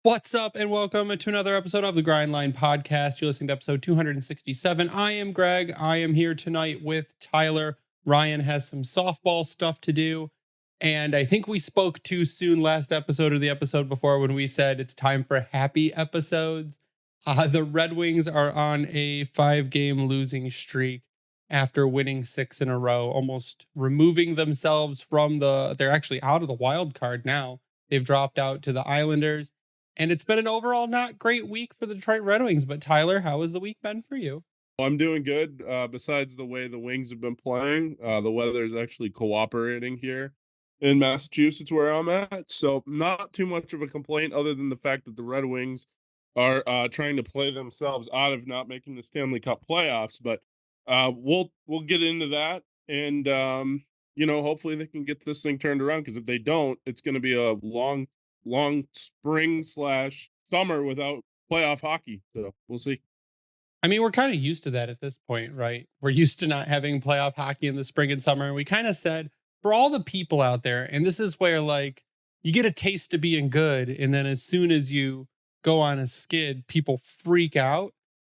What's up, and welcome to another episode of the Grindline Podcast. You're listening to episode 267. I am Greg. I am here tonight with Tyler. Ryan has some softball stuff to do. And I think we spoke too soon last episode or the episode before when we said it's time for happy episodes. The Red Wings are on a 5-game losing streak after winning 6 in a row, almost removing themselves from they're actually out of the wild card now. They've dropped out to the Islanders. And it's been an overall not great week for the Detroit Red Wings. But Tyler, how has the week been for you? I'm doing good. Besides the way the Wings have been playing, the weather is actually cooperating here in Massachusetts where I'm at. So not too much of a complaint other than the fact that the Red Wings are trying to play themselves out of not making the Stanley Cup playoffs. But we'll get into that. And, hopefully they can get this thing turned around, because if they don't, it's going to be a long spring/summer without playoff hockey. So we'll see. I mean, we're kind of used to that at this point, right? We're used to not having playoff hockey in the spring and summer. And we kind of said, for all the people out there, and this is where like you get a taste of being good. And then as soon as you go on a skid, people freak out.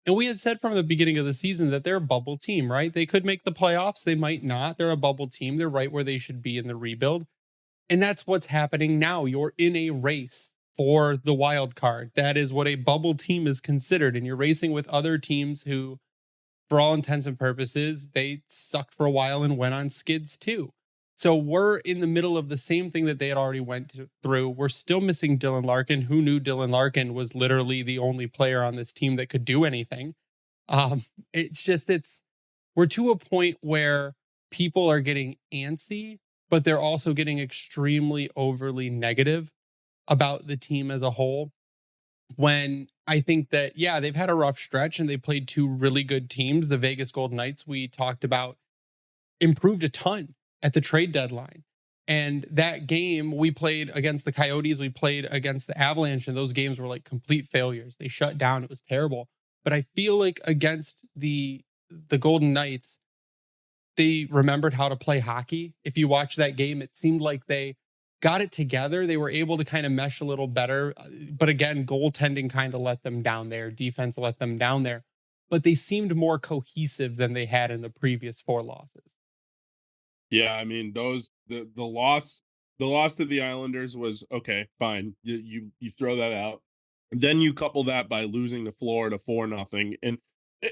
And we had said from the beginning of the season that they're a bubble team, right? They could make the playoffs. They might not. They're a bubble team. They're right where they should be in the rebuild. And that's what's happening now. You're in a race for the wild card. That is what a bubble team is considered. And you're racing with other teams who, for all intents and purposes, they sucked for a while and went on skids too. So we're in the middle of the same thing that they had already through. We're still missing Dylan Larkin. Who knew Dylan Larkin was literally the only player on this team that could do anything? We're to a point where people are getting antsy, but they're also getting extremely overly negative about the team as a whole. When I think that, yeah, they've had a rough stretch and they played two really good teams. The Vegas Golden Knights, we talked about, improved a ton at the trade deadline. And that game we played against the Coyotes, we played against the Avalanche, and those games were like complete failures. They shut down. It was terrible. But I feel like against the Golden Knights, they remembered how to play hockey. If you watch that game, it seemed like they got it together. They were able to kind of mesh a little better. But again, goaltending kind of let them down there. Defense let them down there. But they seemed more cohesive than they had in the previous 4 losses. Yeah, I mean, the loss to the Islanders was okay, fine. You throw that out. Then you couple that by losing to Florida 4-0, and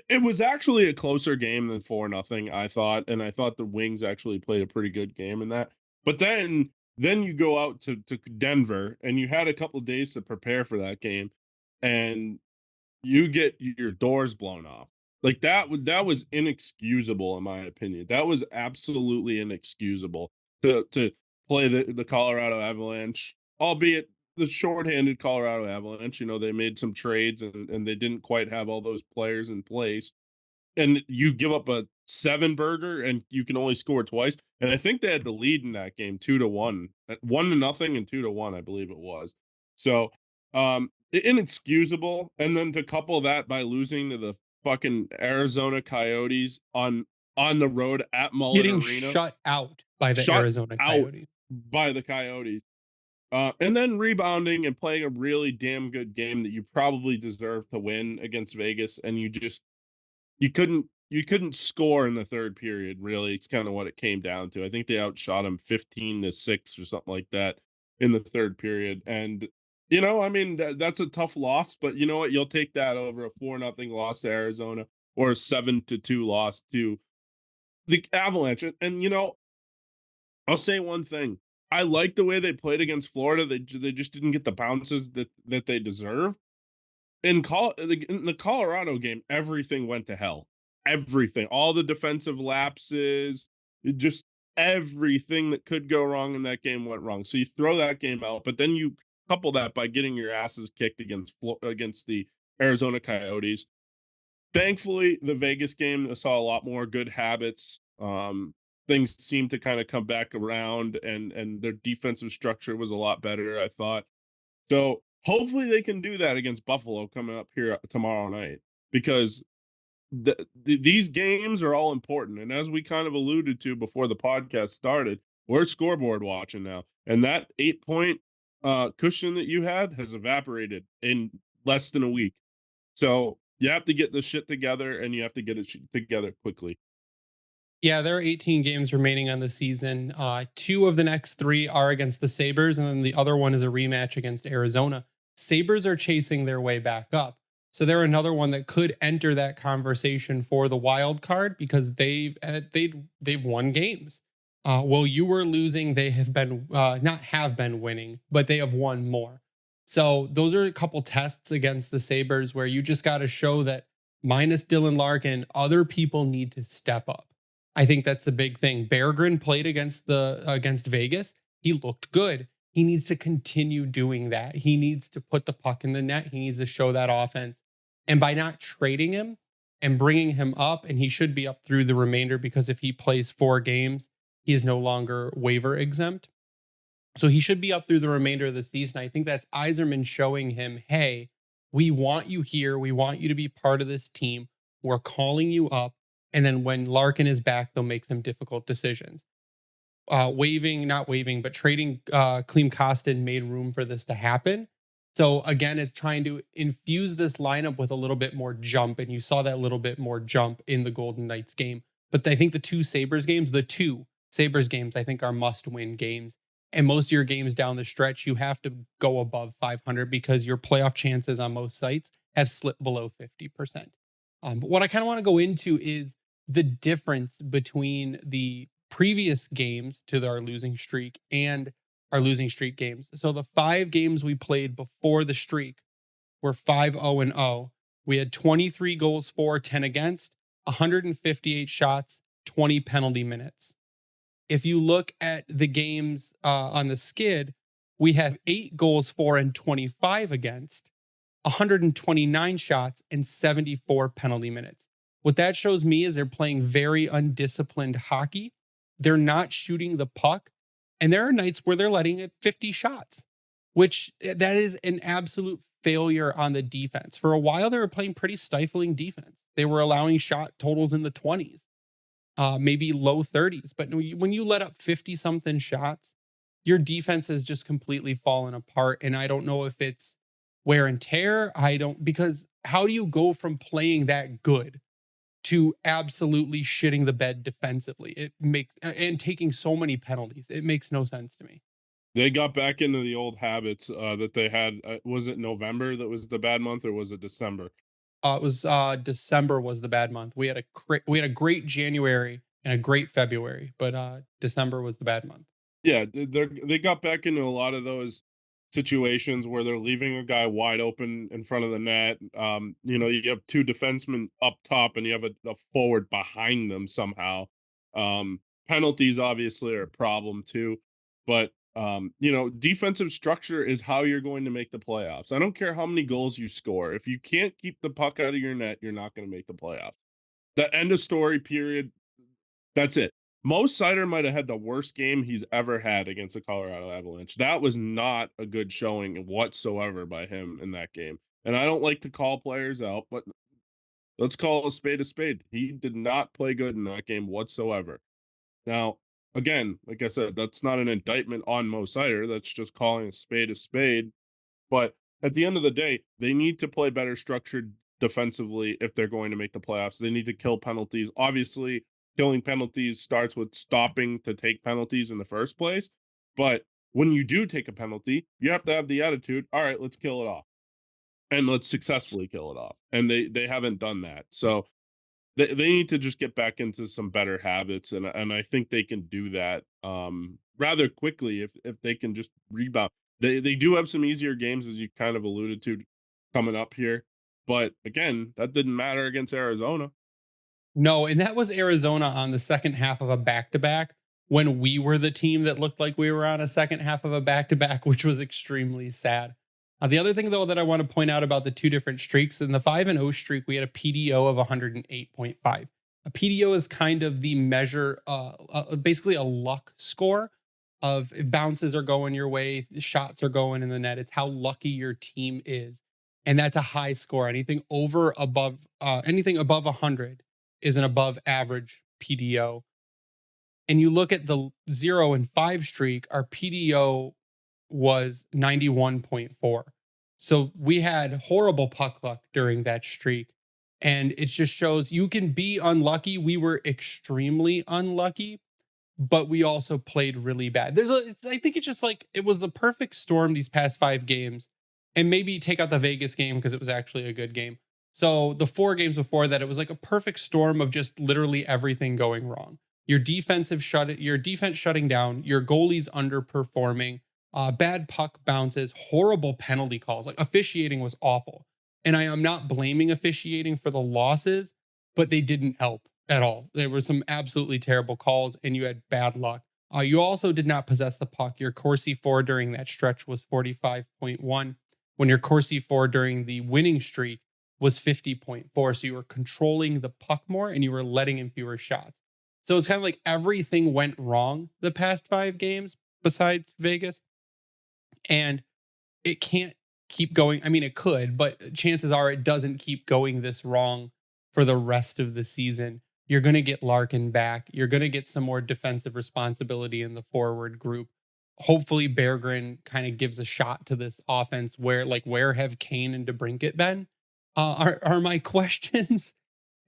it was actually a closer game than 4-0, I thought, and I thought the Wings actually played a pretty good game in that. But then you go out to Denver, and you had a couple of days to prepare for that game, and you get your doors blown off. Like that was inexcusable in my opinion. That was absolutely inexcusable to play the Colorado Avalanche, albeit the shorthanded Colorado Avalanche. They made some trades and they didn't quite have all those players in place. And you give up a 7 burger and you can only score twice. And I think they had the lead in that game 2-1, 1-0 and 2-1, I believe it was. So inexcusable. And then to couple that by losing to the fucking Arizona Coyotes on the road at Mullet Getting Arena. shut out by the Arizona Coyotes. By the Coyotes. And then rebounding and playing a really damn good game that you probably deserve to win against Vegas, and you couldn't score in the third period, really. It's kind of what it came down to. I think they outshot them 15-6 or something like that in the third period. And I mean, that's a tough loss, but you know what? You'll take that over a 4-0 loss to Arizona or a 7-2 loss to the Avalanche. And I'll say one thing. I like the way they played against Florida. They just didn't get the bounces that they deserve. In the Colorado game, everything went to hell. Everything. All the defensive lapses, just everything that could go wrong in that game went wrong. So you throw that game out, but then you couple that by getting your asses kicked against the Arizona Coyotes. Thankfully, the Vegas game saw a lot more good habits. Things seemed to kind of come back around, and their defensive structure was a lot better, I thought. So hopefully they can do that against Buffalo coming up here tomorrow night, because these games are all important. And as we kind of alluded to before the podcast started, we're scoreboard watching now. And that 8-point cushion that you had has evaporated in less than a week. So you have to get this shit together, and you have to get it together quickly. Yeah, there are 18 games remaining on the season. Two of the next three are against the Sabres, and then the other one is a rematch against Arizona. Sabres are chasing their way back up. So they're another one that could enter that conversation for the wild card because they've won games. While you were losing, they have been not have been winning, but they have won more. So those are a couple tests against the Sabres where you just got to show that minus Dylan Larkin, other people need to step up. I think that's the big thing. Berggren played against Vegas. He looked good. He needs to continue doing that. He needs to put the puck in the net. He needs to show that offense. And by not trading him and bringing him up, and he should be up through the remainder because if he plays 4 games, he is no longer waiver exempt. So he should be up through the remainder of the season. I think that's Yzerman showing him, hey, we want you here. We want you to be part of this team. We're calling you up. And then when Larkin is back, they'll make some difficult decisions. Not waiving, but trading Klim Kostin made room for this to happen. So again, it's trying to infuse this lineup with a little bit more jump. And you saw that little bit more jump in the Golden Knights game. But I think the two Sabres games, I think are must win games. And most of your games down the stretch, you have to go above 500 because your playoff chances on most sites have slipped below 50%. But what I kind of want to go into is the difference between the previous games to our losing streak and our losing streak games. So the 5 games we played before the streak were 5-0-0. We had 23 goals for, 10 against, 158 shots, 20 penalty minutes. If you look at the games on the skid, we have 8 goals for and 25 against, 129 shots, and 74 penalty minutes. What that shows me is they're playing very undisciplined hockey. They're not shooting the puck. And there are nights where they're letting it 50 shots, which that is an absolute failure on the defense. For a while, they were playing pretty stifling defense. They were allowing shot totals in the 20s, maybe low 30s. But when you let up 50 something shots, your defense has just completely fallen apart. And I don't know if it's wear and tear. Because how do you go from playing that good to absolutely shitting the bed defensively? And taking so many penalties. It makes no sense to me. They got back into the old habits that they had. Was it November that was the bad month, or was it December? It was December was the bad month. We had a great January and a great February, but December was the bad month. Yeah, they got back into a lot of those situations where they're leaving a guy wide open in front of the net. You have 2 defensemen up top, and you have a forward behind them somehow. Penalties obviously are a problem too, but defensive structure is how you're going to make the playoffs. I don't care how many goals you score. If you can't keep the puck out of your net, you're not going to make the playoffs. The end of story, period. That's it. Mo Seider might have had the worst game he's ever had against the Colorado Avalanche. That was not a good showing whatsoever by him in that game. And I don't like to call players out, but let's call a spade a spade. He did not play good in that game whatsoever. Now, again, like I said, that's not an indictment on Mo Seider. That's just calling a spade a spade. But at the end of the day, they need to play better structured defensively if they're going to make the playoffs. They need to kill penalties. Obviously, killing penalties starts with stopping to take penalties in the first place. But when you do take a penalty, you have to have the attitude, all right, let's kill it off. And let's successfully kill it off. And they haven't done that. So they need to just get back into some better habits. And I think they can do that rather quickly if they can just rebound. They do have some easier games, as you kind of alluded to, coming up here. But again, that didn't matter against Arizona. No, and that was Arizona on the second half of a back-to-back when we were the team that looked like we were on a second half of a back-to-back, which was extremely sad. The other thing, though, that I want to point out about the two different streaks, in the 5-0 streak, we had a PDO of 108.5. A PDO is kind of the measure, basically a luck score of if bounces are going your way, shots are going in the net. It's how lucky your team is. And that's a high score. Anything above 100 is an above average PDO. And you look at the 0 and 5 streak, our PDO was 91.4. So we had horrible puck luck during that streak. And it just shows you can be unlucky. We were extremely unlucky, but we also played really bad. I think it's just like it was the perfect storm these past 5 games, and maybe take out the Vegas game because it was actually a good game. So the 4 games before that, it was like a perfect storm of just literally everything going wrong. Your your defense shutting down, your goalies underperforming, bad puck bounces, horrible penalty calls. Like officiating was awful, and I am not blaming officiating for the losses, but they didn't help at all. There were some absolutely terrible calls, and you had bad luck. You also did not possess the puck. Your Corsi for during that stretch was 45.1, when your Corsi for during the winning streak was 50.4. So you were controlling the puck more and you were letting in fewer shots. So it's kind of like everything went wrong the past 5 games besides Vegas. And it can't keep going. I mean, it could, but chances are it doesn't keep going this wrong for the rest of the season. You're going to get Larkin back. You're going to get some more defensive responsibility in the forward group. Hopefully, Berggren kind of gives a shot to this offense. Where have Kane and DeBrincat been? Are my questions.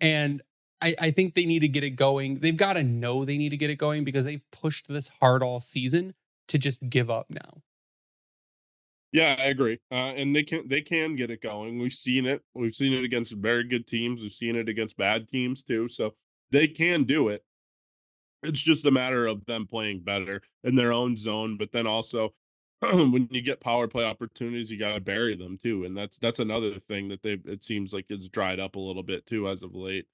And I think they need to get it going. They've got to know they need to get it going because they've pushed this hard all season to just give up now. Yeah, I agree. And they can get it going. We've seen it. We've seen it against very good teams. We've seen it against bad teams too. So they can do it. It's just a matter of them playing better in their own zone, but then also when you get power play opportunities, you got to bury them too, and that's another thing that they it seems like it's dried up a little bit too as of late.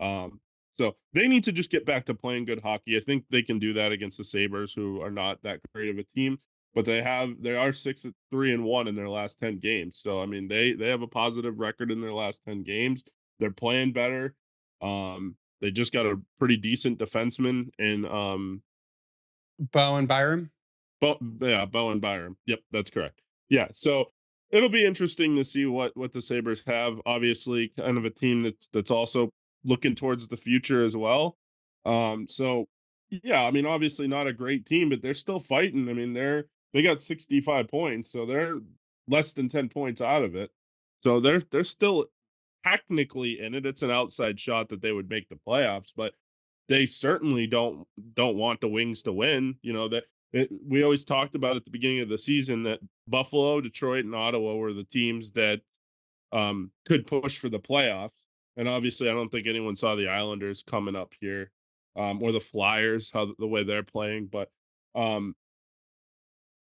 Um, so they need to just get back to playing good hockey. I think they can do that against the Sabres, who are not that great of a team, but they are 6-3-1 in their last 10 games. So I mean, they have a positive record in their last 10 games. They're playing better. They just got a pretty decent defenseman in Bowen Byram. Bowen Byram. Yep, that's correct. Yeah, so it'll be interesting to see what the Sabres have. Obviously, kind of a team that's also looking towards the future as well. So yeah, I mean, obviously not a great team, but they're still fighting. I mean, they got 65 points, so they're less than 10 points out of it. So they're still technically in it. It's an outside shot that they would make the playoffs, but they certainly don't want the Wings to win. You know that we always talked about at the beginning of the season that Buffalo, Detroit, and Ottawa were the teams that could push for the playoffs. And obviously, I don't think anyone saw the Islanders coming up here, or the Flyers, how the way they're playing. Um,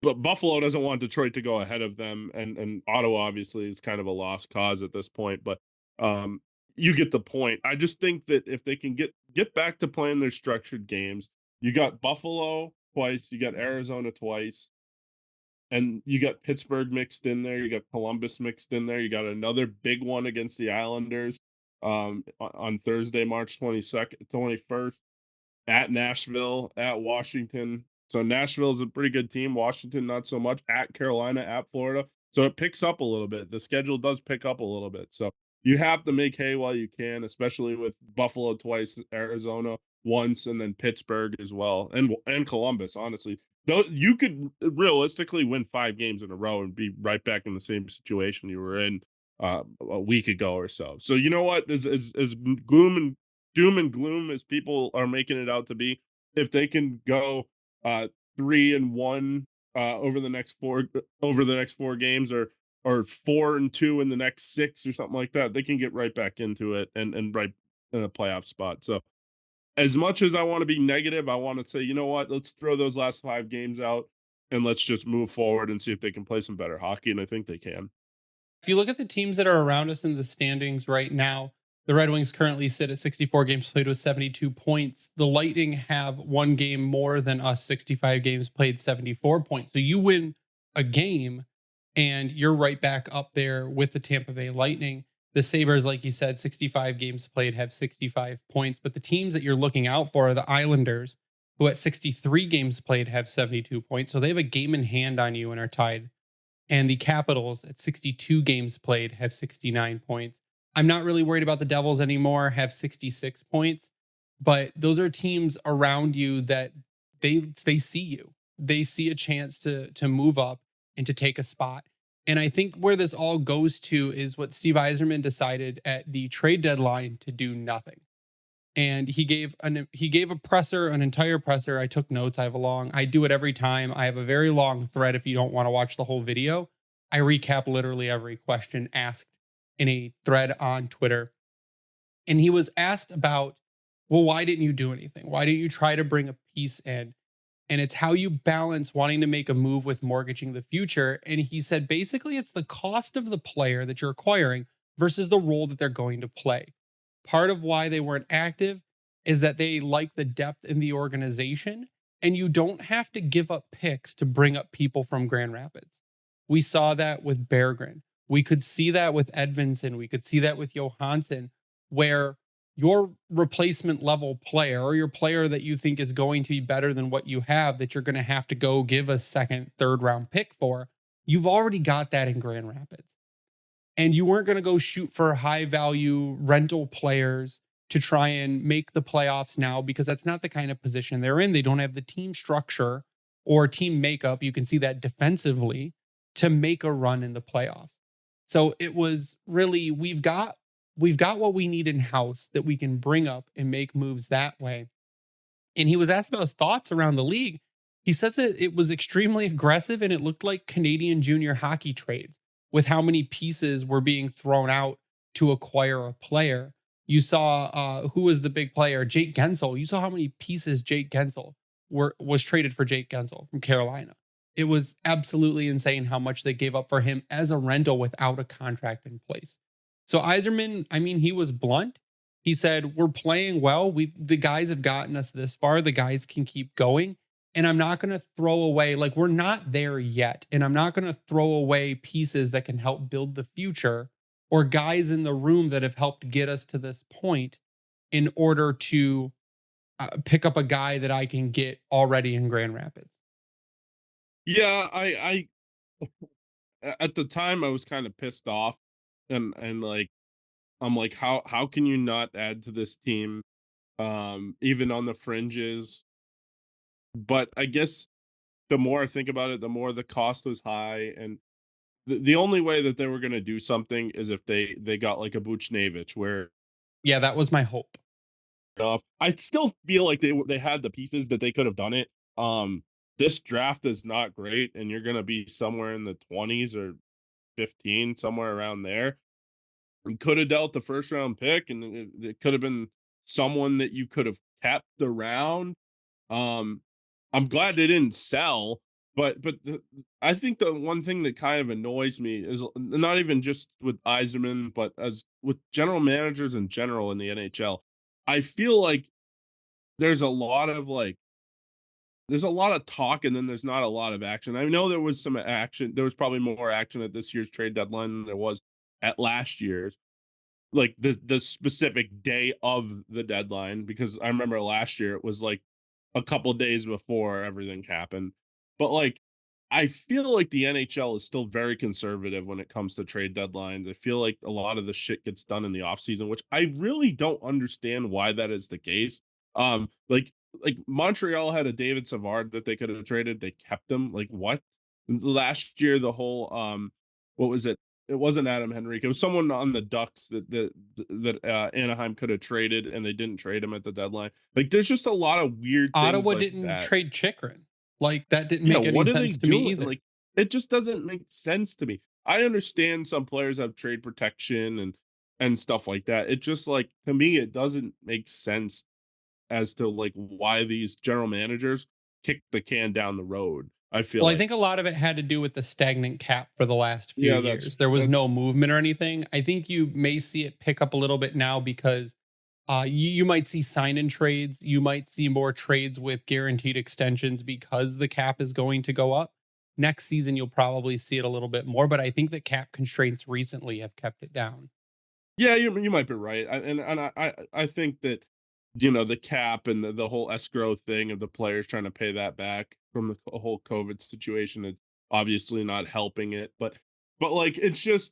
but Buffalo doesn't want Detroit to go ahead of them, and Ottawa obviously is kind of a lost cause at this point. But um, you get the point. I just think that if they can get back to playing their structured games, you got Buffalo twice, you got Arizona twice, and you got Pittsburgh mixed in there, you got Columbus mixed in there, you got another big one against the Islanders on Thursday, March 22nd, 21st at Nashville, at Washington. So Nashville is a pretty good team. Washington, not so much. At Carolina, at Florida. So it picks up a little bit. The schedule does pick up a little bit. So you have to make hay while you can, especially with Buffalo twice, Arizona once, and then Pittsburgh as well, and Columbus. Honestly, though you could realistically win 5 games in a row and be right back in the same situation you were in a week ago or so. So you know what? As doom and gloom as people are making it out to be, if they can go 3-1 over the next 4 games, or 4-2 in the next 6 or something like that, they can get right back into it and right in a playoff spot. So as much as I want to be negative, I want to say, you know what, let's throw those last 5 games out and let's just move forward and see if they can play some better hockey. And I think they can. If you look at the teams that are around us in the standings right now, the Red Wings currently sit at 64 games played with 72 points. The Lightning have 1 game more than us, 65 games played, 74 points. So you win a game and you're right back up there with the Tampa Bay Lightning. The Sabres, like you said, 65 games played, have 65 points. But the teams that you're looking out for are the Islanders, who at 63 games played have 72 points. So they have a game in hand on you and are tied. And the Capitals at 62 games played have 69 points. I'm not really worried about the Devils anymore, have 66 points, but those are teams around you that they see you. They see a chance to move up. and to take a spot. And I think where this all goes to is what Steve Yzerman decided at the trade deadline to do nothing. And he gave a presser, an entire presser. I took notes. I do it every time. I have a very long thread if you don't want to watch the whole video. I recap literally every question asked in a thread on Twitter. And he was asked about, well, why didn't you do anything? Why didn't you try to bring a piece in? And it's how you balance wanting to make a move with mortgaging the future. And he said basically it's the cost of the player that you're acquiring versus the role that they're going to play. Part of why they weren't active is that they like the depth in the organization, and you don't have to give up picks to bring up people from Grand Rapids. We saw that with Berggren. We could see that with Edvinsson. We could see that with Johansson, where your replacement level player or your player that you think is going to be better than what you have that you're going to have to go give a second, third round pick for, you've already got that in Grand Rapids. And you weren't going to go shoot for high value rental players to try and make the playoffs now because that's not the kind of position they're in. They don't have the team structure or team makeup. You can see that defensively to make a run in the playoffs. So it was really, we've got what we need in house that we can bring up and make moves that way. And he was asked about his thoughts around the league. He says that it was extremely aggressive and it looked like Canadian junior hockey trades with how many pieces were being thrown out to acquire a player. You saw who was the big player, Jake Gensel. You saw how many pieces Jake Gensel was traded for Jake Gensel from Carolina. It was absolutely insane how much they gave up for him as a rental without a contract in place. So Yzerman, I mean, he was blunt. He said, "We're playing well. The guys have gotten us this far. The guys can keep going, and I'm not going to throw away, like, we're not there yet, and I'm not going to throw away pieces that can help build the future or guys in the room that have helped get us to this point in order to pick up a guy that I can get already in Grand Rapids." Yeah, at the time I was kind of pissed off, and like I'm like, how can you not add to this team, even on the fringes? But I guess the more I think about it, the more the cost was high, and the only way that they were gonna do something is if they got like a Buchnevich, where Yeah, that was my hope. I still feel like they had the pieces that they could have done it. This draft is not great, and you're gonna be somewhere in the 20s or 15, somewhere around there. You could have dealt the first round pick, and it could have been someone that you could have kept around. Um, I'm glad they didn't sell, but I think the one thing that kind of annoys me is not even just with Yzerman, but as with general managers in general in the NHL. I feel like there's a lot of there's a lot of talk and then there's not a lot of action. I know there was some action. There was probably more action at this year's trade deadline than there was at last year's, like the specific day of the deadline, because I remember last year it was like a couple days before everything happened. But like I feel like the NHL is still very conservative when it comes to trade deadlines. I feel like a lot of the shit gets done in the offseason, which I really don't understand why that is the case. Like Montreal had a David Savard that they could have traded. They kept him. Like what? Last year the whole what was it? It wasn't Adam Henrique. It was someone on the Ducks that Anaheim could have traded, and they didn't trade him at the deadline. Like, there's just a lot of weird things Ottawa like didn't that. trade Chikrin. Like, that didn't Yeah, make any what are they sense to me doing? either. Like, it just doesn't make sense to me. I understand some players have trade protection and stuff like that. It just like to me, it doesn't make sense as to like why these general managers kick the can down the road. I feel Well, I like. think a lot of it had to do with the stagnant cap for the last few Yeah, years. There was that's no movement or anything. I think you may see it pick up a little bit now because you might see sign in trades. You might see more trades with guaranteed extensions because the cap is going to go up. Next season, you'll probably see it a little bit more, but I think that cap constraints recently have kept it down. Yeah, you might be right, I think that the cap and the whole escrow thing of the players trying to pay that back from the whole COVID situation is obviously not helping it, but like it's just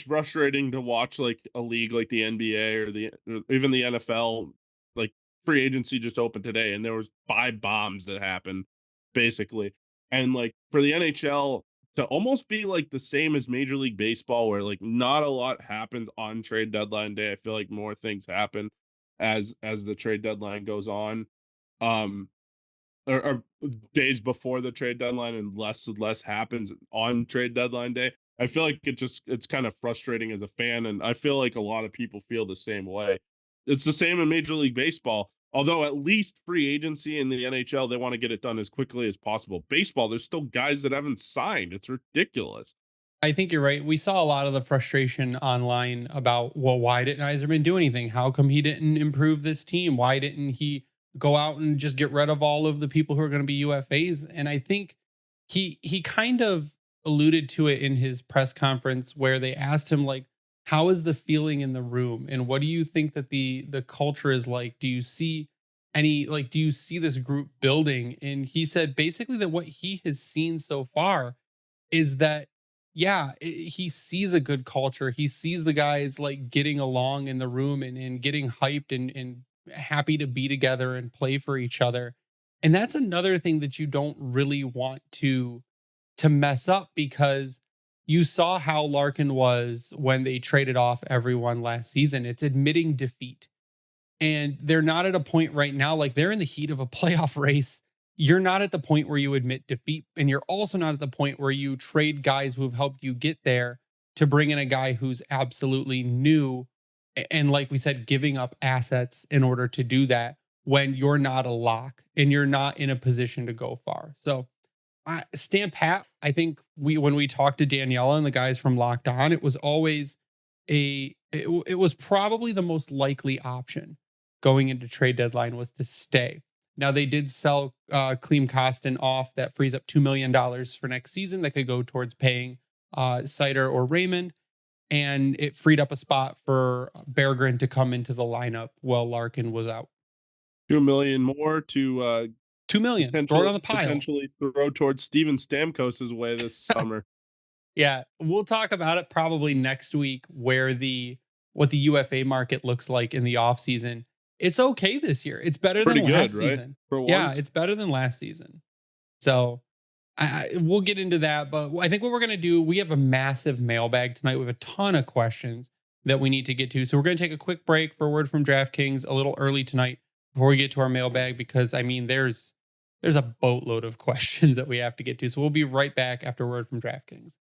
frustrating to watch like a league like the NBA or even the NFL. Like free agency just opened today, and there was 5 bombs that happened basically, and like for the NHL to almost be like the same as Major League Baseball, where like not a lot happens on trade deadline day. I feel like more things happen as the trade deadline goes on. Um, or days before the trade deadline, and less happens on trade deadline day. I feel like it's kind of frustrating as a fan, and I feel like a lot of people feel the same way. It's the same in Major League Baseball, although at least free agency in the NHL, they want to get it done as quickly as possible. Baseball, there's still guys that haven't signed. It's ridiculous. I think you're right. We saw a lot of the frustration online about, well, why didn't Yzerman do anything? How come he didn't improve this team? Why didn't he go out and just get rid of all of the people who are going to be UFAs? And I think he kind of alluded to it in his press conference where they asked him, like, how is the feeling in the room, and what do you think that the culture is like? Do you see do you see this group building? And he said basically that what he has seen so far is that, yeah, he sees a good culture. He sees the guys like getting along in the room, and getting hyped, and happy to be together and play for each other. And that's another thing that you don't really want to mess up, because you saw how Larkin was when they traded off everyone last season. It's admitting defeat. And they're not at a point right now, like they're in the heat of a playoff race. You're not at the point where you admit defeat. And you're also not at the point where you trade guys who have helped you get there to bring in a guy who's absolutely new. And like we said, giving up assets in order to do that when you're not a lock and you're not in a position to go far. So stand pat. I think when we talked to Daniela and the guys from Locked On, it was always it was probably the most likely option going into trade deadline was to stay. Now they did sell Klim Kostin off. That frees up $2 million for next season that could go towards paying Seider or Raymond. And it freed up a spot for Berggren to come into the lineup while Larkin was out. 2 million more to 2 million. Throw it on the pile. Potentially throw towards Steven Stamkos's way this summer. Yeah, we'll talk about it probably next week, where what the UFA market looks like in the offseason. It's okay this year. It's better than last season. Right? Yeah, it's better than last season. So we'll get into that. But I think what we're going to do, we have a massive mailbag tonight. We have a ton of questions that we need to get to. So we're going to take a quick break for a word from DraftKings a little early tonight before we get to our mailbag, because I mean, there's a boatload of questions that we have to get to. So we'll be right back after a word from DraftKings.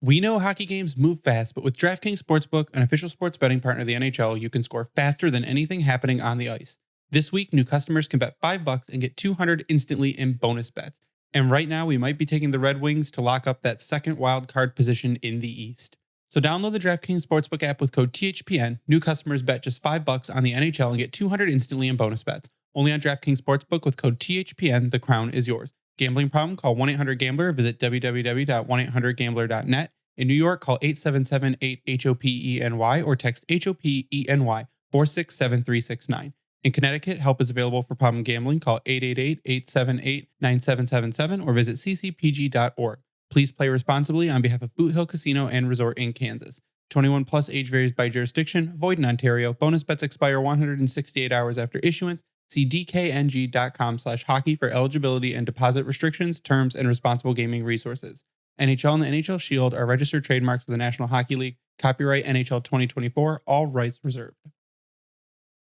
We know hockey games move fast, but with DraftKings Sportsbook, an official sports betting partner of the NHL, you can score faster than anything happening on the ice. This week, new customers can bet $5 and get $200 instantly in bonus bets. And right now, we might be taking the Red Wings to lock up that second wild card position in the East. So download the DraftKings Sportsbook app with code THPN. New customers bet just $5 on the NHL and get $200 instantly in bonus bets. Only on DraftKings Sportsbook with code THPN. The crown is yours. Gambling problem? Call 1-800-GAMBLER. Visit www.1800gambler.net. In New York, call 877-8-HOPENY or text HOPENY 467369. In Connecticut, help is available for problem gambling. Call 888-878-9777 or visit ccpg.org. Please play responsibly on behalf of Boot Hill Casino and Resort in Kansas. 21 plus, age varies by jurisdiction. Void in Ontario. Bonus bets expire 168 hours after issuance. See dkng.com/hockey for eligibility and deposit restrictions, terms, and responsible gaming resources. NHL and the NHL Shield are registered trademarks of the National Hockey League. Copyright NHL 2024. All rights reserved.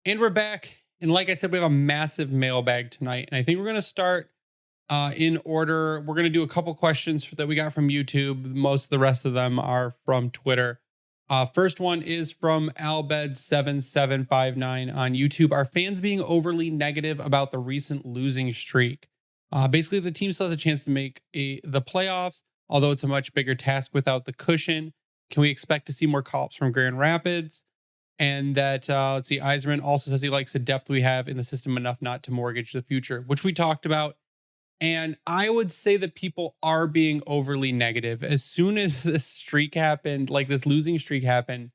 And we're back. And like I said, we have a massive mailbag tonight. And I think we're going to start in order. We're going to do a couple questions that we got from YouTube. Most of the rest of them are from Twitter. First one is from Albed7759 on YouTube. Are fans being overly negative about the recent losing streak? Basically, the team still has a chance to make the playoffs, although it's a much bigger task without the cushion. Can we expect to see more call-ups from Grand Rapids? And that, let's see, Yzerman also says he likes the depth we have in the system enough not to mortgage the future, which we talked about. And I would say that people are being overly negative. As soon as this streak happened, like this losing streak happened,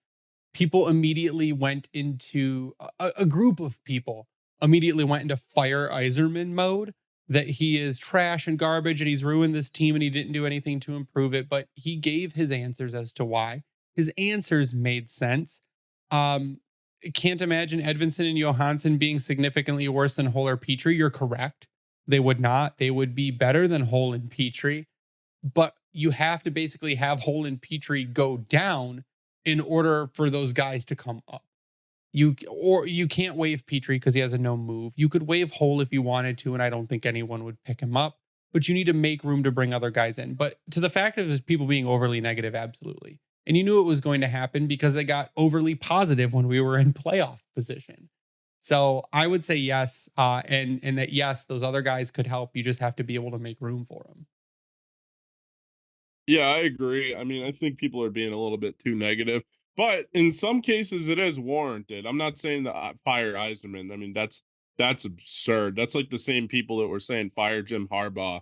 people immediately went into, a group of people immediately went into fire Yzerman mode, that he is trash and garbage and he's ruined this team and he didn't do anything to improve it. But he gave his answers as to why. His answers made sense. Can't imagine Edvinsson and Johansson being significantly worse than Holl or Petry. You're correct. They would not. They would be better than Holl and Petry. But you have to basically have Holl and Petry go down in order for those guys to come up. You can't waive Petry because he has a no move. You could waive Holl if you wanted to, and I don't think anyone would pick him up. But you need to make room to bring other guys in. But to the fact of people being overly negative, absolutely. And you knew it was going to happen because they got overly positive when we were in playoff position. So I would say yes, and that yes, those other guys could help. You just have to be able to make room for them. Yeah, I agree. I mean, I think people are being a little bit too negative, but in some cases it is warranted. I'm not saying that fire Yzerman. I mean, that's absurd. That's like the same people that were saying fire Jim Harbaugh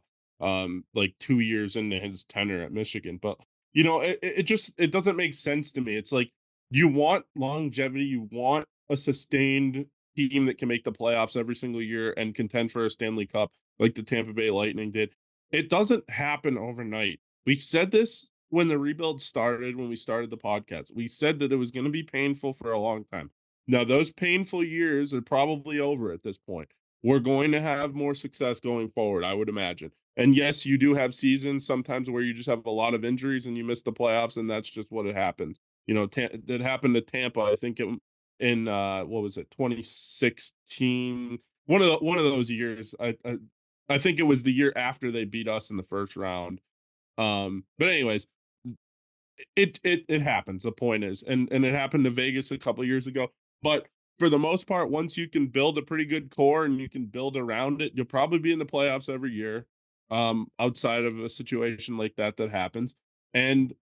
like 2 years into his tenure at Michigan. But you know, it just it doesn't make sense to me. It's like you want longevity, you want a sustained team that can make the playoffs every single year and contend for a Stanley Cup like the Tampa Bay Lightning did. It doesn't happen overnight. We said this when the rebuild started, when we started the podcast. We said that it was going to be painful for a long time. Now, those painful years are probably over at this point. We're going to have more success going forward, I would imagine. And yes, you do have seasons sometimes where you just have a lot of injuries and you miss the playoffs, and that's just what it happens. You know, that happened to Tampa. I think in what was it, 2016? One of those years. I think it was the year after they beat us in the first round. But anyways, it happens. The point is, and it happened to Vegas a couple years ago. But for the most part, once you can build a pretty good core and you can build around it, you'll probably be in the playoffs every year. Outside of a situation like that happens, and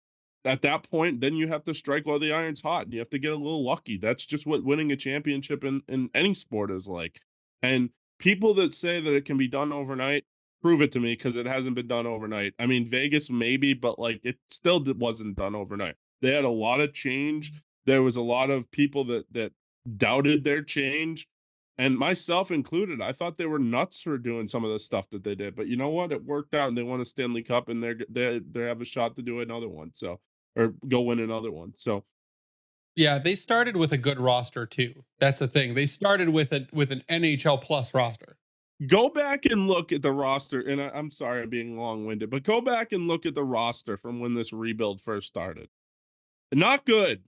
at that point, then you have to strike while the iron's hot, and you have to get a little lucky. That's just what winning a championship in any sport is like. And people that say that it can be done overnight, prove it to me because it hasn't been done overnight. I mean, Vegas maybe, but like it still wasn't done overnight. They had a lot of change. There was a lot of people that doubted their change, and myself included. I thought they were nuts for doing some of the stuff that they did, but you know what? It worked out, and they won a Stanley Cup, and they have a shot to do another one. So, or go win another one. So Yeah, they started with a good roster too. That's the thing. They started with an NHL plus roster. go back and look at the roster. And I'm sorry I'm being long winded, but go back and look at the roster from when this rebuild first started. Not good.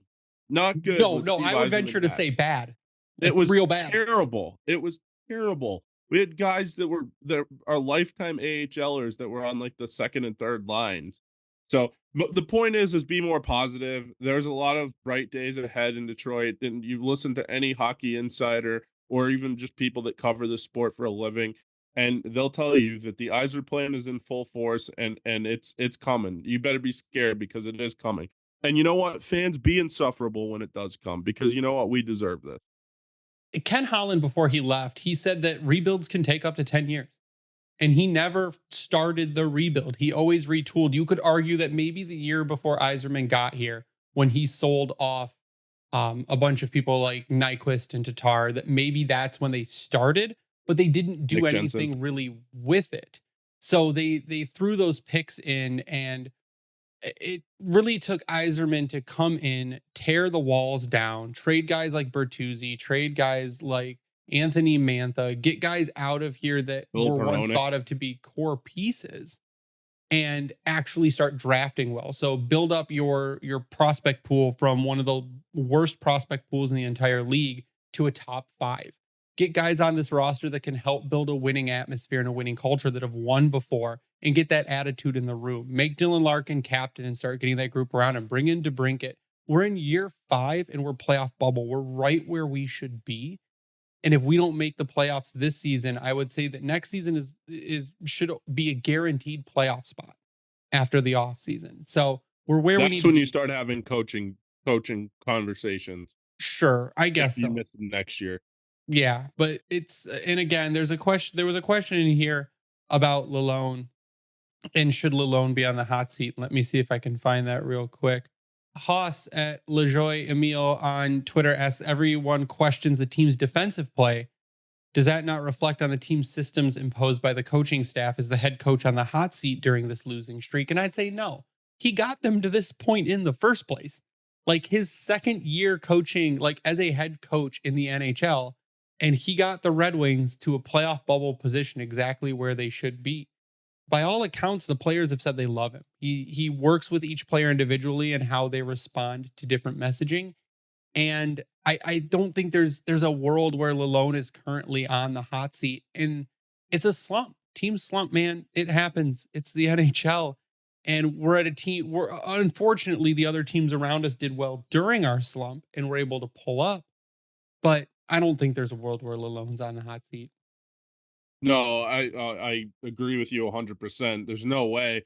Not good No, with no, Steve I would Yzerman venture to back. say bad. Like It was real bad. terrible. It was terrible. We had guys that are lifetime AHLers that were on like the second and third lines. So the point is be more positive. There's a lot of bright days ahead in Detroit, and you listen to any hockey insider or even just people that cover the sport for a living, and they'll tell you that the Yzer plan is in full force, and it's coming. You better be scared because it is coming. And you know what? Fans, be insufferable when it does come because you know what? We deserve this. Ken Holland, before he left, he said that rebuilds can take up to 10 years. And he never started the rebuild. He always retooled. You could argue that maybe the year before Yzerman got here, when he sold off a bunch of people like Nyquist and Tatar, that maybe that's when they started, but they didn't do Nick Jensen. anything really with it. So they threw those picks in, and it really took Yzerman to come in, tear the walls down, trade guys like Bertuzzi, trade guys like Anthony Mantha, get guys out of here that Phil were once Peronic. thought of to be core pieces, and actually start drafting well. So build up your prospect pool from one of the worst prospect pools in the entire league to a top 5. Get guys on this roster that can help build a winning atmosphere and a winning culture that have won before, and get that attitude in the room. Make Dylan Larkin captain and start getting that group around and bring in DeBrincat. We're in year 5 and we're playoff bubble. We're right where we should be. And if we don't make the playoffs this season, I would say that next season is should be a guaranteed playoff spot after the off season. So we're where we need That's to when you be. start having coaching conversations Sure, I if guess you so. miss next year. Yeah, but it's, and again, there's a question. There was a question in here about Lalone, and should Lalone be on the hot seat? Let me see if I can find that real quick. Haas at LeJoy Emile on Twitter asks, everyone questions the team's defensive play. Does that not reflect on the team's systems imposed by the coaching staff? Is the head coach on the hot seat during this losing streak? And I'd say no. He got them to this point in the first place. Like his second year coaching, like as a head coach in the NHL, and he got the Red Wings to a playoff bubble position exactly where they should be. by all accounts, the players have said they love him. He works with each player individually and how they respond to different messaging. And I don't think there's a world where Lalone is currently on the hot seat. And it's a slump. Team slump, man. It happens. It's the NHL. And we're at a team we're unfortunately the other teams around us did well during our slump and were able to pull up. But I don't think there's a world where Lalone's on the hot seat. No, I agree with you 100%. There's no way.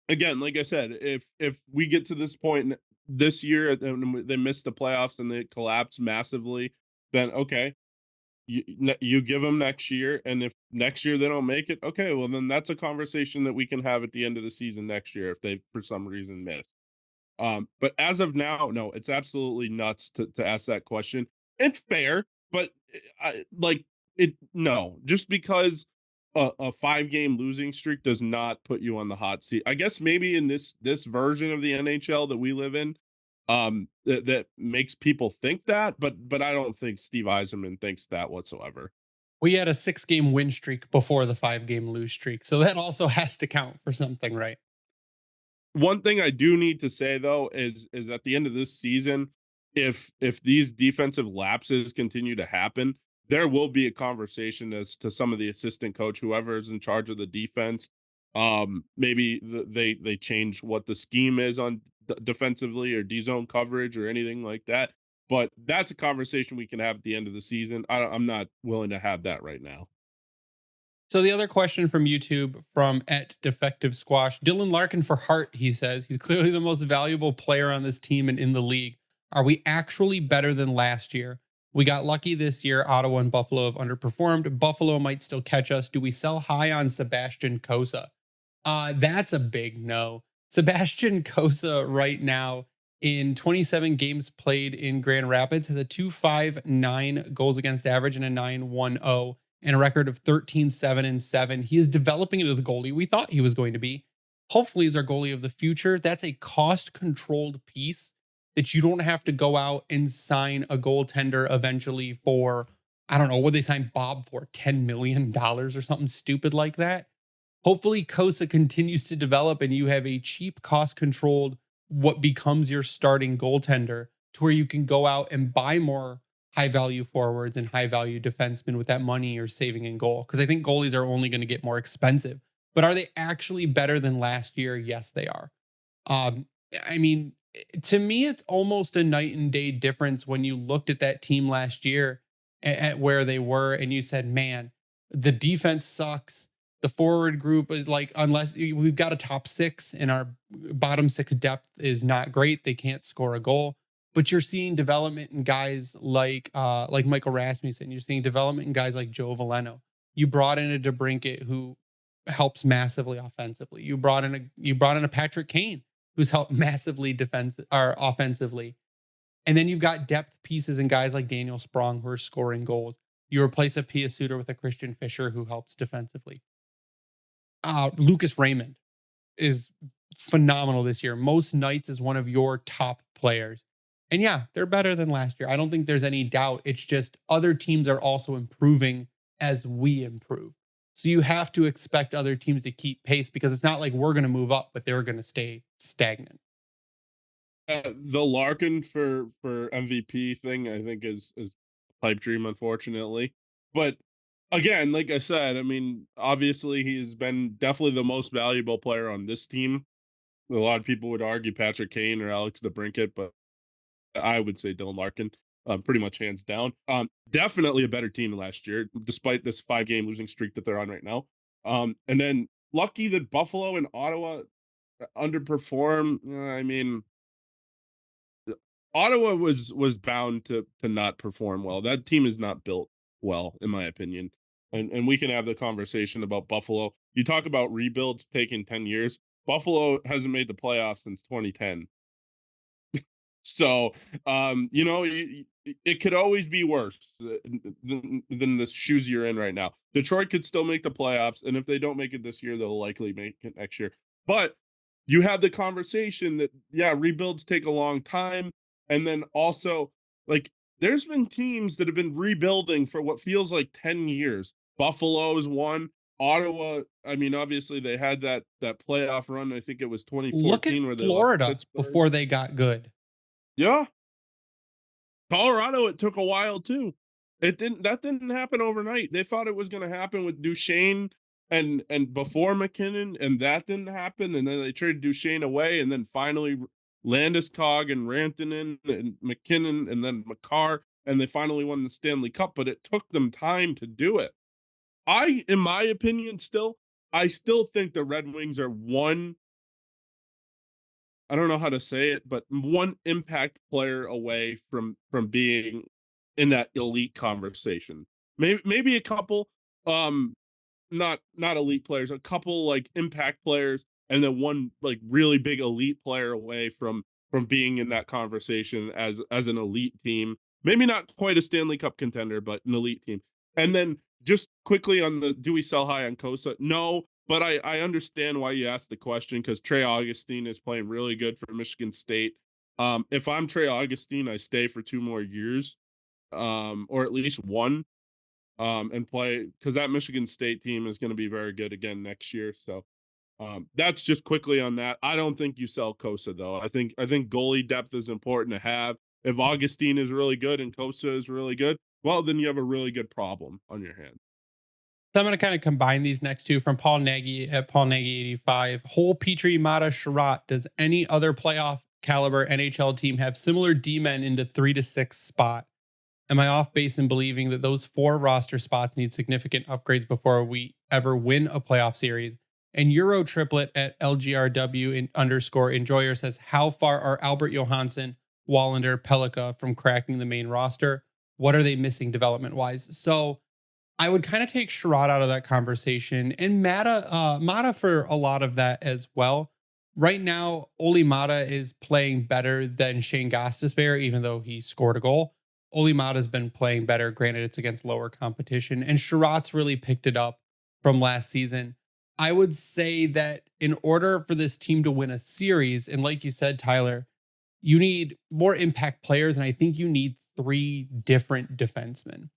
Again, like I said, if we get to this point this year and they miss the playoffs and they collapse massively, then okay, you give them next year, and if next year they don't make it, okay, well then that's a conversation that we can have at the end of the season next year if they for some reason miss. But as of now, no, it's absolutely nuts to ask that question. It's fair, but like it no, just because a 5 game losing streak does not put you on the hot seat. I guess maybe in this version of the NHL that we live in, that makes people think that, but I don't think Steve Yzerman thinks that whatsoever. We had a 6 game win streak before the 5 game lose streak. So that also has to count for something, right? One thing I do need to say though is at the end of this season, if these defensive lapses continue to happen, there will be a conversation as to some of the assistant coach, whoever is in charge of the defense. Maybe they change what the scheme is on defensively or D zone coverage or anything like that. But that's a conversation we can have at the end of the season. I'm not willing to have that right now. So the other question from YouTube from at Defective Squash, Dylan Larkin for Hart, he says, he's clearly the most valuable player on this team and in the league. Are we actually better than last year? We got lucky this year. Ottawa and Buffalo have underperformed. Buffalo might still catch us. Do we sell high on Sebastian Cossa? That's a big no. Sebastian Cossa right now in 27 games played in Grand Rapids has a 2.59 goals against average and a 9.10 and a record of 13-7-7. He is developing into the goalie we thought he was going to be. Hopefully, is our goalie of the future. That's a cost controlled piece that you don't have to go out and sign a goaltender eventually for, I don't know, what they signed Bob for, $10 million or something stupid like that. Hopefully, Kosa continues to develop and you have a cheap, cost controlled, what becomes your starting goaltender to where you can go out and buy more high value forwards and high value defensemen with that money you're saving in goal. Because I think goalies are only going to get more expensive. But are they actually better than last year? Yes, they are. Um, I mean, to me, it's almost a night and day difference when you looked at that team last year at where they were and you said, man, the defense sucks. The forward group is like, unless we've got a top 6 and our bottom 6 depth is not great, they can't score a goal. But you're seeing development in guys like Michael Rasmussen. You're seeing development in guys like Joe Veleno. You brought in a DeBrincat who helps massively offensively. You brought in a Patrick Kane who's helped massively defensive or offensively. And then you've got depth pieces and guys like Daniel Sprong who are scoring goals. You replace a Pia Suter with a Christian Fischer who helps defensively. Lucas Raymond is phenomenal this year. Most nights is one of your top players. And yeah, they're better than last year. I don't think there's any doubt. It's just other teams are also improving as we improve. So you have to expect other teams to keep pace because it's not like we're going to move up, but they're going to stay stagnant. The Larkin for MVP thing, I think is a pipe dream, unfortunately. But again, like I said, I mean, obviously he has been definitely the most valuable player on this team. A lot of people would argue Patrick Kane or Alex DeBrincat, but I would say Dylan Larkin, pretty much hands down. Definitely a better team than last year, despite this 5 game losing streak that they're on right now. And then lucky that Buffalo and Ottawa underperform. I mean, Ottawa was bound to not perform well. That team is not built well, in my opinion. And we can have the conversation about Buffalo. You talk about rebuilds taking 10 years. Buffalo hasn't made the playoffs since 2010. So, it could always be worse than the shoes you're in right now. Detroit could still make the playoffs, and if they don't make it this year, they'll likely make it next year. But you have the conversation that, yeah, rebuilds take a long time. And then also, like, there's been teams that have been rebuilding for what feels like 10 years. Buffalo's one. Ottawa, I mean, obviously they had that playoff run. I think it was Look at 2014 where they lost to Florida Pittsburgh. before they got good. Yeah. Colorado, it took a while too. That didn't happen overnight. They thought it was going to happen with Duchesne and before McKinnon, and that didn't happen. And then they traded Duchesne away, and then finally Landeskog and Rantanen and McKinnon, and then McCarr, and they finally won the Stanley Cup. But it took them time to do it. In my opinion, I still think the Red Wings are one. I don't know how to say it, but one impact player away from being in that elite conversation. Maybe a couple, um, not elite players, a couple like impact players, and then one like really big elite player away from being in that conversation as an elite team. Maybe not quite a Stanley Cup contender, but an elite team. And then just quickly on the do we sell high on Cossa? No, but I understand why you asked the question because Trey Augustine is playing really good for Michigan State. If I'm Trey Augustine, I stay for 2 more years, or at least one, and play because that Michigan State team is going to be very good again next year. So that's just quickly on that. I don't think you sell Cossa though. I think goalie depth is important to have. If Augustine is really good and Cossa is really good, well, then you have a really good problem on your hands. So I'm going to kind of combine these next two from Paul Nagy at Paul Nagy 85. Holl, Petry, Mata, Sherratt. Does any other playoff caliber NHL team have similar D-men into 3 to 6 spot? Am I off base in believing that those 4 roster spots need significant upgrades before we ever win a playoff series? And Euro triplet at LGRW in underscore enjoyer says, how far are Albert Johansson, Wallinder, Pelika from cracking the main roster? What are they missing development wise? So I would kind of take Sherratt out of that conversation and Mata for a lot of that as well. Right now, Oli Mata is playing better than Shayne Gostisbehere, even though he scored a goal. Oli Mata's been playing better. Granted, it's against lower competition, and Sherratt's really picked it up from last season. I would say that in order for this team to win a series, and like you said, Tyler, you need more impact players, and I think you need 3 different defensemen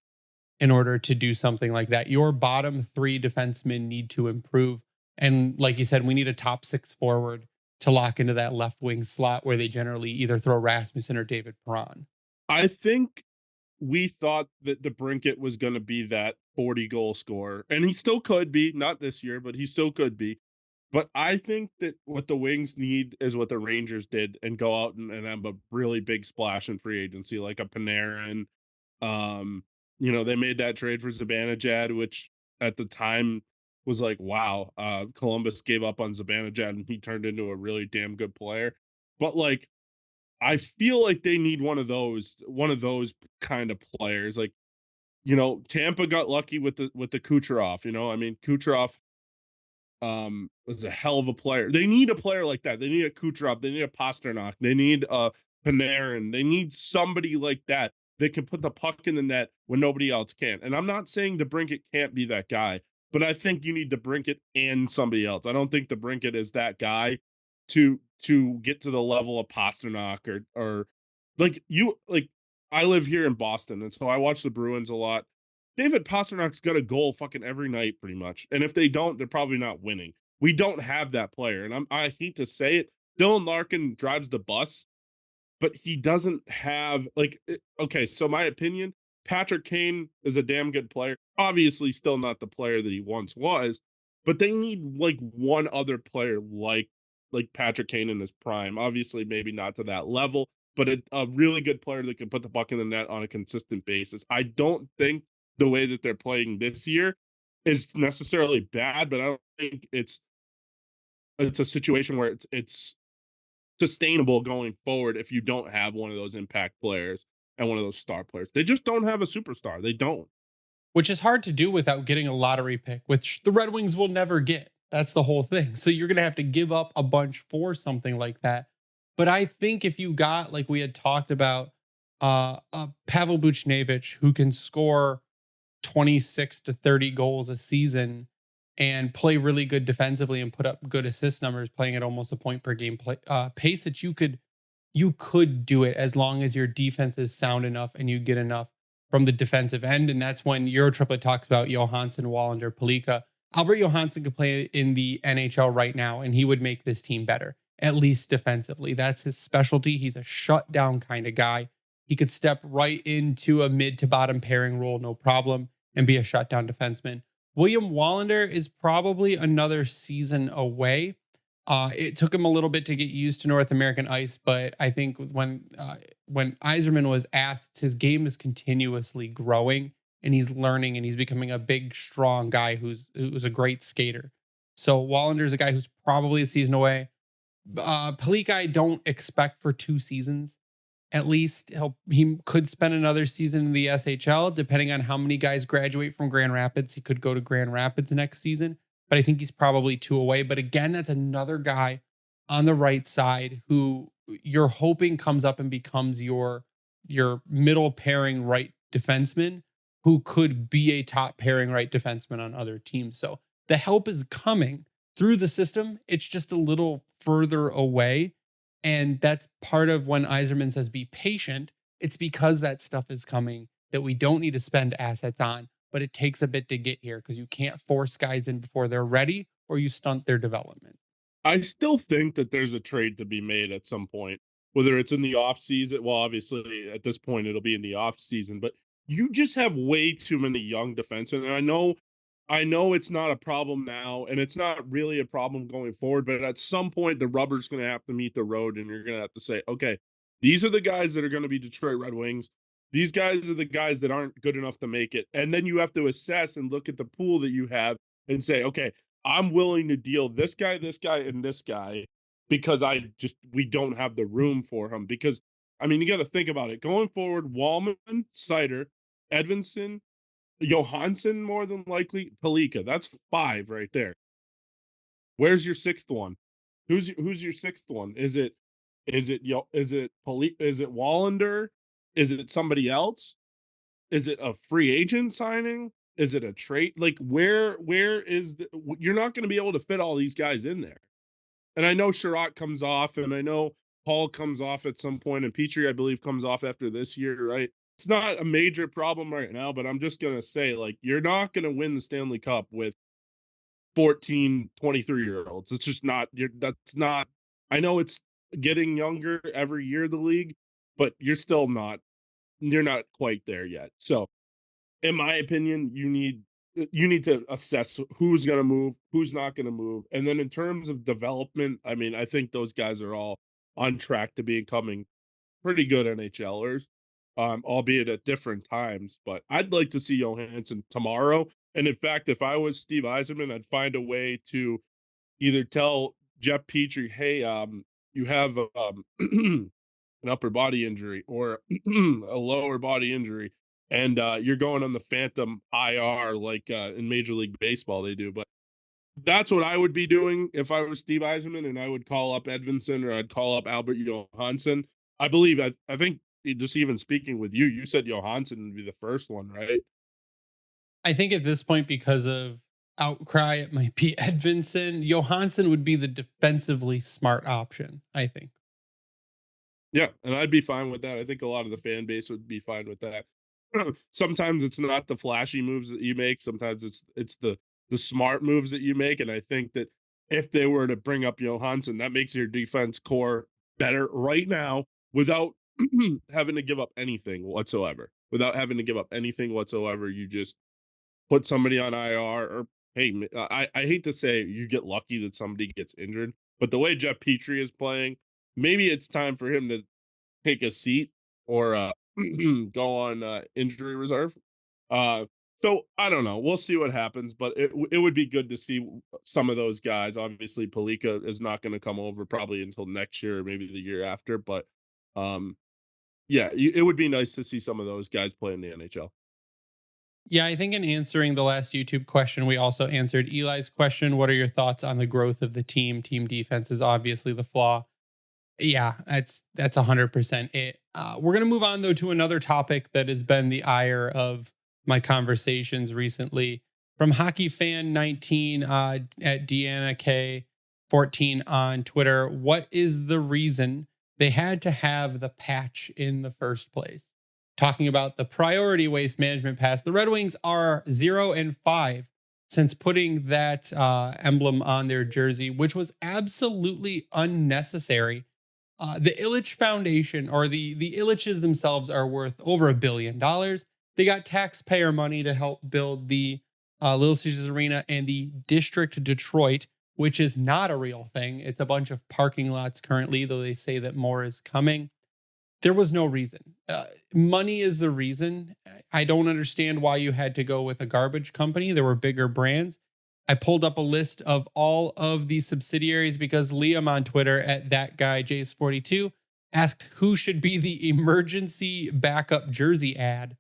in order to do something like that. Your bottom 3 defensemen need to improve. And like you said, we need a top 6 forward to lock into that left wing slot where they generally either throw Rasmussen or David Perron. I think we thought that DeBrincat was going to be that 40 goal scorer, and he still could be, not this year, but he still could be. But I think that what the Wings need is what the Rangers did and go out and have a really big splash in free agency, like a Panarin. Um, they made that trade for Zibanejad, which at the time was like, wow, Columbus gave up on Zibanejad and he turned into a really damn good player. But like, I feel like they need one of those kind of players. Like, Tampa got lucky with the Kucherov. I mean, Kucherov was a hell of a player. They need a player like that. They need a Kucherov. They need a Pasternak. They need a Panarin. They need somebody like that that can put the puck in the net when nobody else can. And I'm not saying DeBrincat can't be that guy, but I think you need DeBrincat and somebody else. I don't think DeBrincat is that guy to get to the level of Pasternak or like I live here in Boston, and so I watch the Bruins a lot. David Pasternak's got a goal fucking every night, pretty much. And if they don't, they're probably not winning. We don't have that player, and I hate to say it. Dylan Larkin drives the bus, but he doesn't have okay. So my opinion, Patrick Kane is a damn good player. Obviously, still not the player that he once was, but they need like one other player like Patrick Kane in his prime. Obviously, maybe not to that level, but a really good player that can put the puck in the net on a consistent basis. I don't think the way that they're playing this year is necessarily bad, but I don't think it's a situation where it's sustainable going forward if you don't have one of those impact players and one of those star players. They just don't have a superstar. They don't. Which is hard to do without getting a lottery pick, which the Red Wings will never get. That's the whole thing. So you're going to have to give up a bunch for something like that. But I think if you got, like we had talked about, Pavel Buchnevich, who can score 26 to 30 goals a season and play really good defensively and put up good assist numbers, playing at almost a point per game pace, that you could do it as long as your defense is sound enough and you get enough from the defensive end. And that's when Euro Triplet talks about Johansson, Wallinder, Pelika. Albert Johansson could play in the NHL right now, and he would make this team better, at least defensively. That's his specialty. He's a shutdown kind of guy. He could step right into a mid to bottom pairing role, no problem, and be a shutdown defenseman. William Wallinder is probably another season away. It took him a little bit to get used to North American ice, but I think when Yzerman was asked, his game is continuously growing and he's learning and he's becoming a big, strong guy who's a great skater. So Wallinder's a guy who's probably a season away. Pelika, I don't expect for 2 seasons. At least he could spend another season in the SHL, depending on how many guys graduate from Grand Rapids. He could go to Grand Rapids next season, but I think he's probably 2 away. But again, that's another guy on the right side who you're hoping comes up and becomes your middle pairing right defenseman who could be a top pairing right defenseman on other teams. So the help is coming through the system. It's just a little further away. And that's part of when Yzerman says be patient. It's because that stuff is coming that we don't need to spend assets on, but it takes a bit to get here because you can't force guys in before they're ready or you stunt their development. I still think that there's a trade to be made at some point, whether it's in the off season. Well, obviously at this point it'll be in the off season, but you just have way too many young defensemen. And I know it's not a problem now, and it's not really a problem going forward, but at some point the rubber's going to have to meet the road, and you're going to have to say, okay, these are the guys that are going to be Detroit Red Wings. These guys are the guys that aren't good enough to make it. And then you have to assess and look at the pool that you have and say, okay, I'm willing to deal this guy, and this guy because we don't have the room for him. Because, I mean, you got to think about it. Going forward, Wallman, Seider, Edvinsson, Johansson, more than likely, Pelika. That's 5 right there. Where's your 6th one? Who's your 6th one? Is it Wallinder? Is it somebody else? Is it a free agent signing? Is it a trade? Like where is you're not going to be able to fit all these guys in there. And I know Sherratt comes off, and I know Holl comes off at some point, and Petry, I believe, comes off after this year, right? It's not a major problem right now, but I'm just gonna say, like, you're not gonna win the Stanley Cup with 14, 23-year-olds. It's just not. That's not. I know it's getting younger every year, the league, but you're still not. You're not quite there yet. So, in my opinion, you need to assess who's going to move, who's not going to move. And then in terms of development, I mean, I think those guys are all on track to becoming pretty good NHLers, albeit at different times. But I'd like to see Johansson tomorrow. And in fact, if I was Steve Yzerman, I'd find a way to either tell Jeff Petry, hey, you have an upper body injury or a lower body injury, and you're going on the phantom IR like in Major League Baseball they do. But that's what I would be doing if I was Steve Yzerman, and I would call up Edvinsson or I'd call up Albert Johansson. I think just even speaking with you, you said Johansson would be the first one, right? I think at this point, because of outcry, it might be Edvinsson. Johansson would be the defensively smart option, I think. Yeah, and I'd be fine with that. I think a lot of the fan base would be fine with that. Sometimes it's not the flashy moves that you make. Sometimes it's the smart moves that you make. And I think that if they were to bring up Johansson, that makes your defense core better right now without having to give up anything whatsoever. Without having to give up anything whatsoever, you just put somebody on IR. Or hey, I hate to say you get lucky that somebody gets injured, but the way Jeff Petry is playing, maybe it's time for him to take a seat or go on injury reserve. Uh, so I don't know. We'll see what happens, but it would be good to see some of those guys. Obviously, Pelika is not going to come over probably until next year or maybe the year after. But yeah, it would be nice to see some of those guys play in the NHL. Yeah, I think in answering the last YouTube question, we also answered Eli's question. What are your thoughts on the growth of the team? Team defense is obviously the flaw. Yeah, that's 100% it. We're gonna move on though to another topic that has been the ire of my conversations recently. From Hockey Fan 19 at Deanna K 14 on Twitter. What is the reason they had to have the patch in the first place? Talking about the priority waste management pass, the Red Wings are 0-5 since putting that emblem on their jersey, which was absolutely unnecessary. The Illich Foundation, or the Illiches themselves, are worth over $1 billion. They got taxpayer money to help build the Little Caesars Arena and the District Detroit, which is not a real thing. It's a bunch of parking lots currently, though they say that more is coming. There was no reason. Money is the reason. I don't understand why you had to go with a garbage company. There were bigger brands. I pulled up a list of all of the subsidiaries because Liam on Twitter at that guy Jace42 asked who should be the emergency backup jersey ad.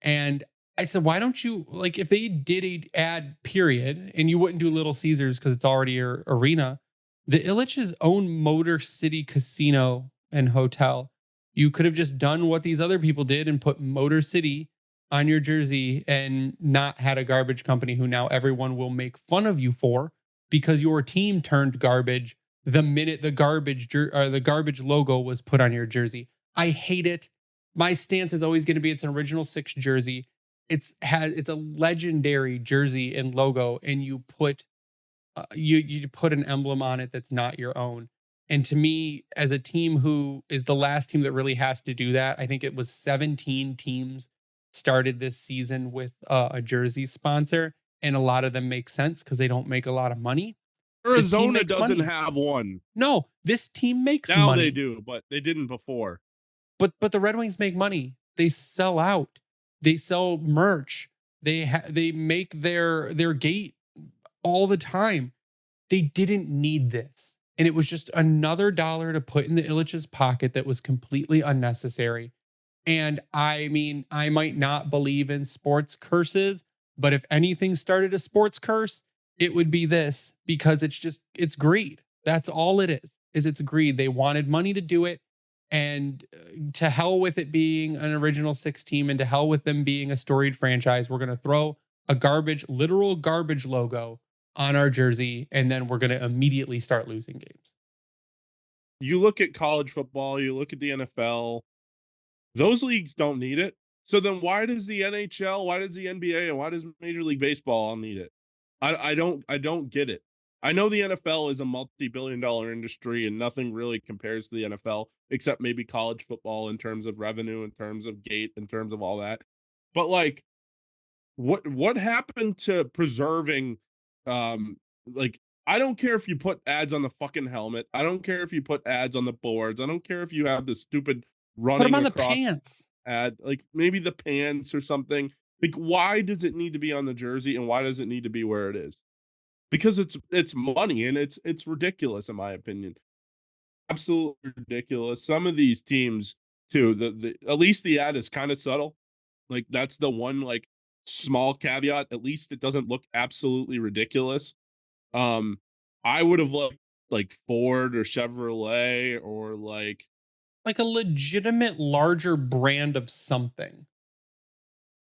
And I said, why don't you, like, if they did a ad period and you wouldn't do Little Caesars because it's already your arena, the Illich's own Motor City Casino and Hotel, you could have just done what these other people did and put Motor City on your jersey and not had a garbage company who now everyone will make fun of you for because your team turned garbage the minute the garbage logo was put on your jersey. I hate it. My stance is always going to be it's an original six jersey. It's a legendary jersey and logo, and you put you put an emblem on it that's not your own. And to me, as a team who is the last team that really has to do that, I think it was 17 teams started this season with a jersey sponsor, and a lot of them make sense because they don't make a lot of money. This team Arizona makes doesn't money. have one. No, this team makes Now money. they do, but they didn't before. But the Red Wings make money. They sell out. They sell merch. They make their gate all the time. They didn't need this. And it was just another dollar to put in the Illich's pocket that was completely unnecessary. And I mean, I might not believe in sports curses, but if anything started a sports curse, it would be this because it's greed. That's all it is it's greed. They wanted money to do it. And to hell with it being an original six team and to hell with them being a storied franchise, we're going to throw a literal garbage logo on our jersey, and then we're going to immediately start losing games. You look at college football, you look at the NFL, those leagues don't need it. So then why does the NHL, why does the NBA, and why does Major League Baseball all need it? I don't get it. I know the NFL is a multi-billion-dollar industry and nothing really compares to the NFL except maybe college football in terms of revenue, in terms of gate, in terms of all that. But like what happened to preserving like I don't care if you put ads on the fucking helmet. I don't care if you put ads on the boards. I don't care if you have the stupid Put them running on the across pants. ad, like maybe the pants or something. Like why does it need to be on the jersey and why does it need to be where it is? Because it's money and it's ridiculous in my opinion. Absolutely ridiculous. Some of these teams too, the at least the ad is kind of subtle. Like that's the one like small caveat. At least it doesn't look absolutely ridiculous. Um, I would have liked like Ford or Chevrolet or Like a legitimate larger brand of something.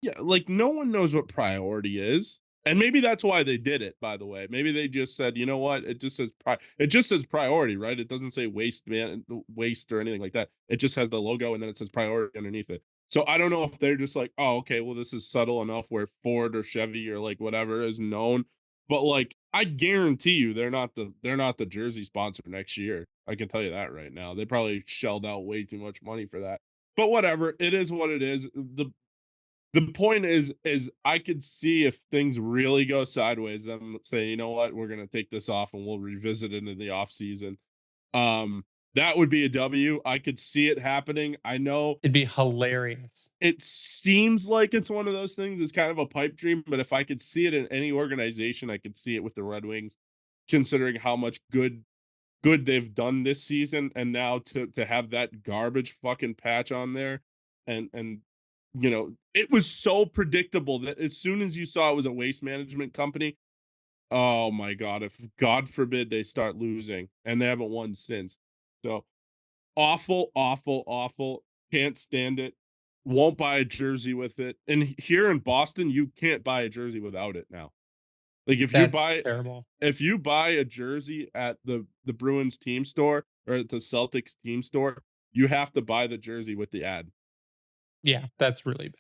yeah, like no one knows what priority is. And maybe that's why they did it, by the way. Maybe they just said, you know what? It just says priority, right? It doesn't say waste or anything like that. It just has the logo and then it says priority underneath it. So I don't know if they're just like, oh, okay, well, this is subtle enough where Ford or Chevy or like whatever is known. But like I guarantee you they're not the jersey sponsor next year. I can tell you that right now. They probably shelled out way too much money for that. But whatever, it is what it is. The point is I could see if things really go sideways, them say, you know what, we're gonna take this off and we'll revisit it in the off season. That would be a W. I could see it happening. I know It'd be hilarious. it seems like it's one of those things. It's kind of a pipe dream, but if I could see it in any organization, I could see it with the Red Wings, considering how much good they've done this season, and now to have that garbage fucking patch on there, and you know it was so predictable that as soon as you saw it was a waste management company, oh my god, if God forbid they start losing, and they haven't won since. So awful, awful, awful. Can't stand it. Won't buy a jersey with it. And here in Boston, you can't buy a jersey without it now. Like That's terrible. if you buy a jersey at the Bruins team store or at the Celtics team store, you have to buy the jersey with the ad. Yeah, that's really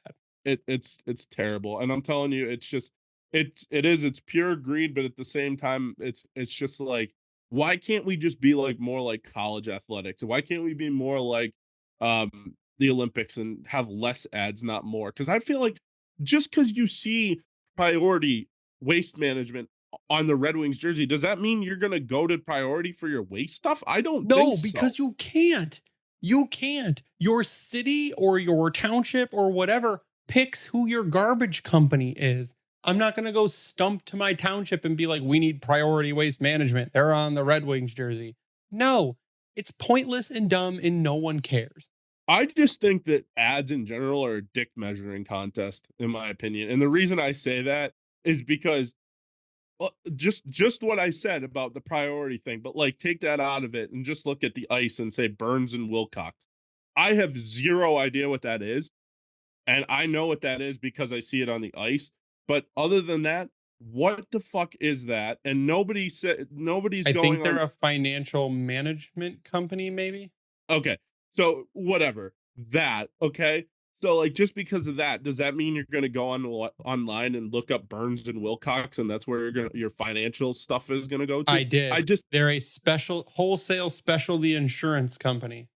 bad. It's terrible. And I'm telling you, it's just it's pure greed, but at the same time, it's just like, why can't we just be like more like college athletics? Why can't we be more like the Olympics and have less ads, not more? Because I feel like just because you see priority waste management on the Red Wings jersey, does that mean you're gonna go to priority for your waste stuff? I don't think No, so. because you can't. You can't. Your city or your township or whatever picks who your garbage company is. I'm not going to go stump to my township and be like, we need priority waste management. They're on the Red Wings jersey. No, it's pointless and dumb and no one cares. I just think that ads in general are a dick measuring contest, in my opinion. And the reason I say that is because just what I said about the priority thing, but like take that out of it and just look at the ice and say Burns and Wilcox. I have zero idea what that is. And I know what that is because I see it on the ice. But other than that, what the fuck is that? And nobody said nobody's I think going they're on. a financial management company, maybe. Okay. So whatever. That, okay? So like just because of that, does that mean you're going to go on online and look up Burns and Wilcox and that's where your financial stuff is going to go to? I I did. just They're a special wholesale specialty insurance company.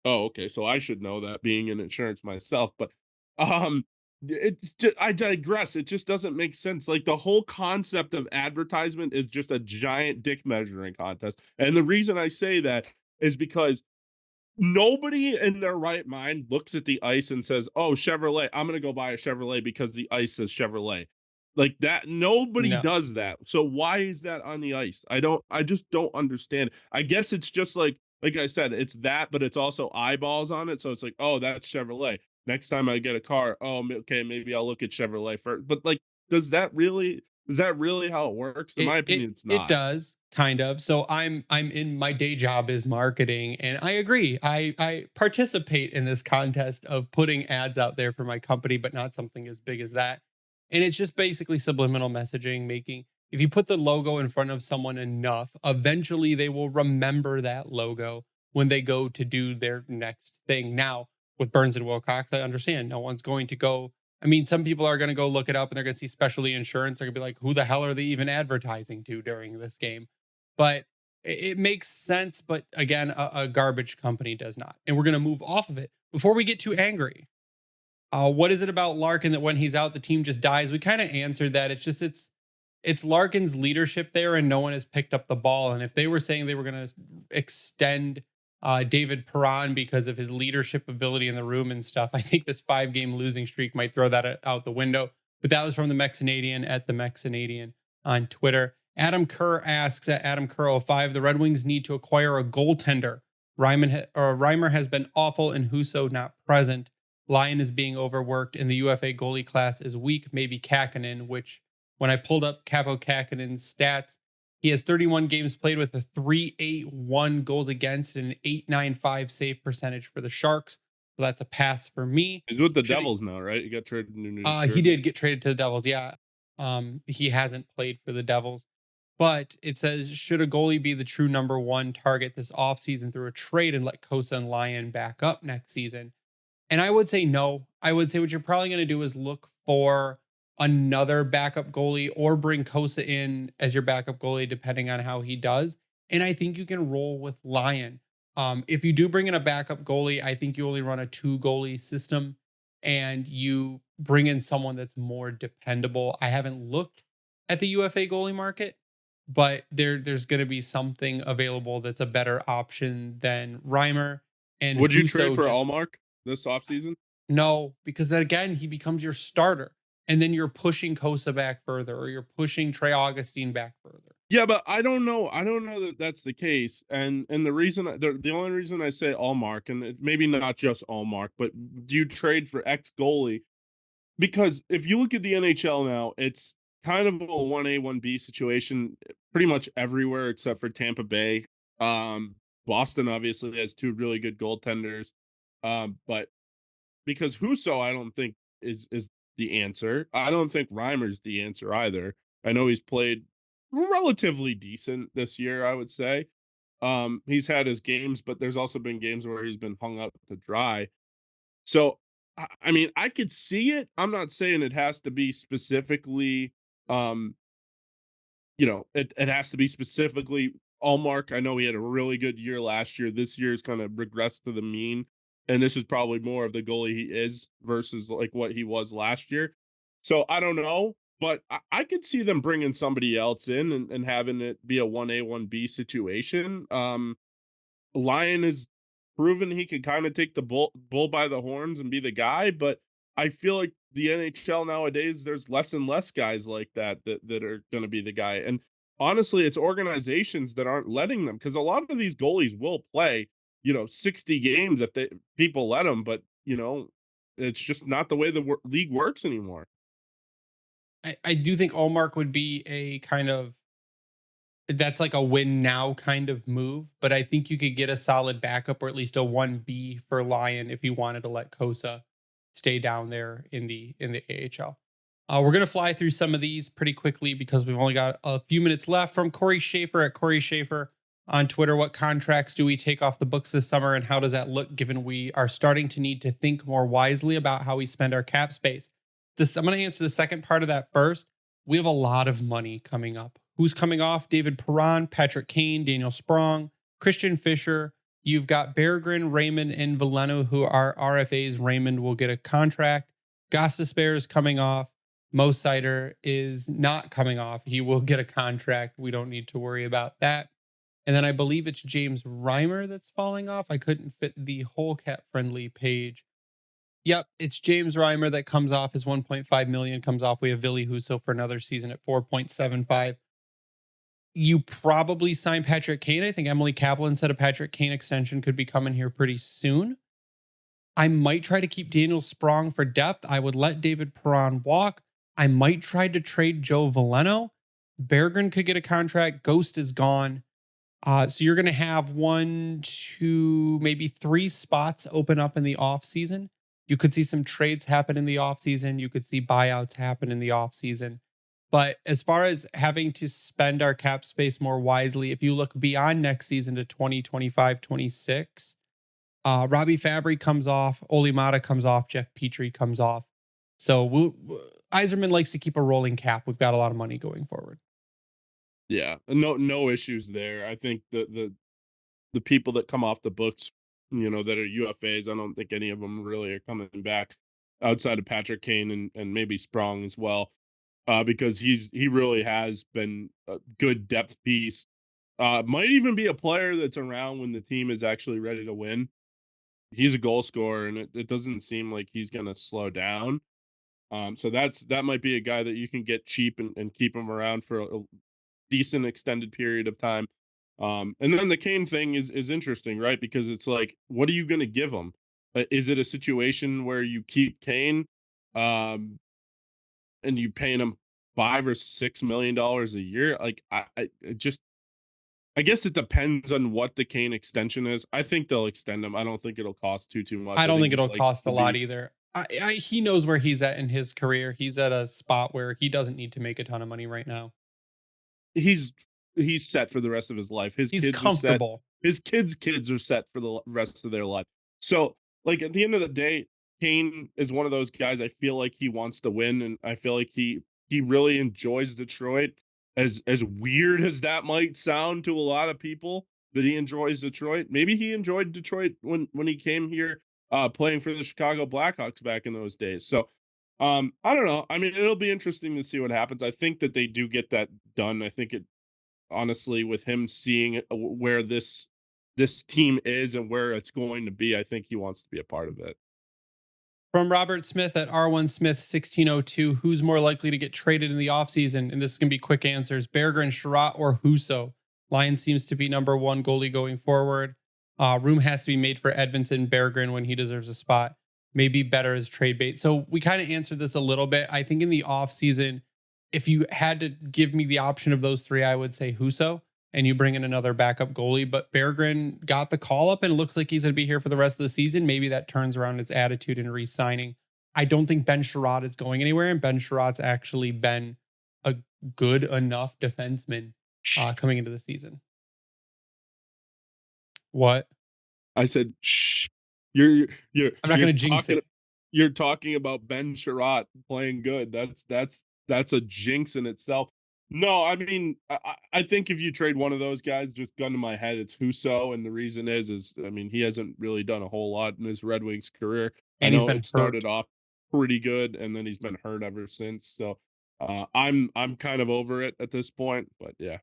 Oh, okay. So I should know that being in insurance myself, but um it's just I digress. It just doesn't make sense. Like the whole concept of advertisement is just a giant dick measuring contest. And the reason I say that is because nobody in their right mind looks at the ice and says, "Oh, Chevrolet, I'm going to go buy a Chevrolet because the ice says Chevrolet." Like that, nobody No. does that. So why is that on the ice? I just don't understand. I guess it's just like I said, it's that, but it's also eyeballs on it. So it's like, oh, that's Chevrolet. Next time I get a car, oh, okay, maybe I'll look at Chevrolet first. But like, is that really how it works? In It my it opinion, it's it not. does kind of. So I'm in my day job is marketing and I agree. I participate in this contest of putting ads out there for my company but not something as big as that. And it's just basically subliminal messaging making if you put the logo in front of someone enough, eventually they will remember that logo when they go to do their next thing. Now, with Burns and Wilcox, I understand no one's going to go. I mean, some people are going to go look it up and they're going to see specialty insurance. They're going to be like, who the hell are they even advertising to during this game? But it makes sense. But again, a garbage company does not. And we're going to move off of it. Before we get too angry, what is it about Larkin that when he's out, the team just dies? We kind of answered that. It's Larkin's leadership there, and no one has picked up the ball. And if they were saying they were going to extend David Perron because of his leadership ability in the room and stuff, I think this 5 game losing streak might throw that out the window. But that was from the Mexinadian at the Mexinadian on Twitter. Adam Kerr asks at Adam Kerr 05, the Red Wings need to acquire a goaltender. Reimer has been awful and Husso not present. Lyon is being overworked and the UFA goalie class is weak. Maybe Kakkonen, which when I pulled up Capo Kakkonen's stats, he has 31 games played with a 381 goals against and an 895 save percentage for the Sharks. So that's a pass for me. He's with the Should Devils now, right? He got traded to New he Jersey. did get traded to the Devils, yeah. He hasn't played for the Devils. But it says, should a goalie be the true number one target this offseason through a trade and let Cossa and Lyon back up next season? And I would say no. I would say what you're probably going to do is look for another backup goalie or bring Cossa in as your backup goalie, depending on how he does. And I think you can roll with Lyon. If you do bring in a backup goalie, I think you only run a 2 goalie system and you bring in someone that's more dependable. I haven't looked at the UFA goalie market, but there's going to be something available that's a better option than Reimer and Would you trade Husso for just Allmark this offseason? no, because then again, he becomes your starter. And then you're pushing Kosa back further, or you're pushing Trey Augustine back further. Yeah, but I don't know. I don't know that that's the case. And the reason the only reason I say Allmark and maybe not just Allmark, but do you trade for ex goalie? Because if you look at the NHL now, it's kind of a 1A 1B situation pretty much everywhere except for Tampa Bay. Boston obviously has 2 really good goaltenders. But because Husso, I don't think is the answer. I don't think Reimer's the answer either. I know he's played relatively decent this year, I would say. He's had his games, but there's also been games where he's been hung up to dry. So I mean, I could see it. I'm not saying it has to be specifically Um, it has to be specifically Allmark. I know he had a really good year last year. This year's kind of regressed to the mean, and this is probably more of the goalie he is versus like what he was last year. So I don't know, but I could see them bringing somebody else in and having it be a 1A, 1B situation. Lyon has proven he can kind of take the bull by the horns and be the guy, but I feel like the NHL nowadays, there's less and less guys like that are going to be the guy. And honestly, it's organizations that aren't letting them, because a lot of these goalies will play, 60 games if people let them, but it's just not the way the league works anymore. I do think Allmark would be a kind of that's like a win now kind of move, but I think you could get a solid backup or at least a 1B for Lyon if you wanted to let Cossa stay down there in the AHL. We're gonna fly through some of these pretty quickly because we've only got a few minutes left. From Corey Schaefer at Corey Schaefer on Twitter, what contracts do we take off the books this summer, and how does that look given we are starting to need to think more wisely about how we spend our cap space? I'm going to answer the second part of that first. We have a lot of money coming up. Who's coming off? David Perron, Patrick Kane, Daniel Sprong, Christian Fischer. You've got Berggren, Raymond, and Veleno, who are RFAs. Raymond will get a contract. Gostisbehere is coming off. Mo Sider is not coming off. He will get a contract. We don't need to worry about that. And then I believe it's James Reimer that's falling off. I couldn't fit the whole cap friendly page. Yep, it's James Reimer that comes off. His 1.5 million comes off. We have Ville Husso for another season at 4.75. You probably sign Patrick Kane. I think Emily Kaplan said a Patrick Kane extension could be coming here pretty soon. I might try to keep Daniel Sprong for depth. I would let David Perron walk. I might try to trade Joe Veleno. Berggren could get a contract. Ghost is gone. So you're going to have 1, 2, maybe 3 spots open up in the offseason. You could see some trades happen in the offseason. You could see buyouts happen in the offseason. But as far as having to spend our cap space more wisely, if you look beyond next season to 2025, 26, Robbie Fabry comes off, Olimata comes off, Jeff Petry comes off. So Yzerman likes to keep a rolling cap. We've got a lot of money going forward. Yeah, no issues there. I think the people that come off the books, that are UFAs, I don't think any of them really are coming back outside of Patrick Kane and maybe Sprong as well, because he really has been a good depth piece. Might even be a player that's around when the team is actually ready to win. He's a goal scorer, and it doesn't seem like he's going to slow down. So that might be a guy that you can get cheap and keep him around for a decent extended period of time. And then the Kane thing is interesting, right? Because it's like, what are you going to give him? Is it a situation where you keep Kane, and you paying him $5 or $6 million a year? Like, I guess it depends on what the Kane extension is. I think they'll extend him. I don't think it'll cost too much. I I don't think think he it'll likes cost to a lot be. either. He knows where he's at in his career. He's at a spot where he doesn't need to make a ton of money right now. He's set for the rest of his life. His He's kids are set. comfortable. His kids are set for the rest of their life. So, like, at the end of the day, Kane is one of those guys. I feel like he wants to win, and I feel like he really enjoys Detroit. As weird as that might sound to a lot of people, that he enjoys Detroit. Maybe he enjoyed Detroit when he came here, playing for the Chicago Blackhawks back in those days. So, I don't know. I mean, it'll be interesting to see what happens. I think that they do get that done. I think it honestly, with him seeing where this team is and where it's going to be, I think he wants to be a part of it. From Robert Smith at R1 Smith 1602, who's more likely to get traded in the offseason? And this is going to be quick answers. Berggren, Sherratt, or Husso? Lyon seems to be number one goalie going forward. Room has to be made for Edvinsson, Berggren when he deserves a spot. Maybe better as trade bait. So we kind of answered this a little bit. I think in the offseason, if you had to give me the option of those three, I would say Husso, and you bring in another backup goalie. But Berggren got the call up and looks like he's going to be here for the rest of the season. Maybe that turns around his attitude in re-signing. I don't think Ben Sherratt is going anywhere, and Ben Sherratt's actually been a good enough defenseman coming into the season. What? I said, shh. You're I'm not going to jinx it. You're talking about Ben Sherratt playing good. That's that's a jinx in itself. No, I mean, I think if you trade one of those guys, just gun to my head, it's Husso, and the reason is I mean, he hasn't really done a whole lot in his Red Wings career. I And he's know been it started hurt. off pretty good, and then he's been hurt ever since. So I'm kind of over it at this point, but yeah.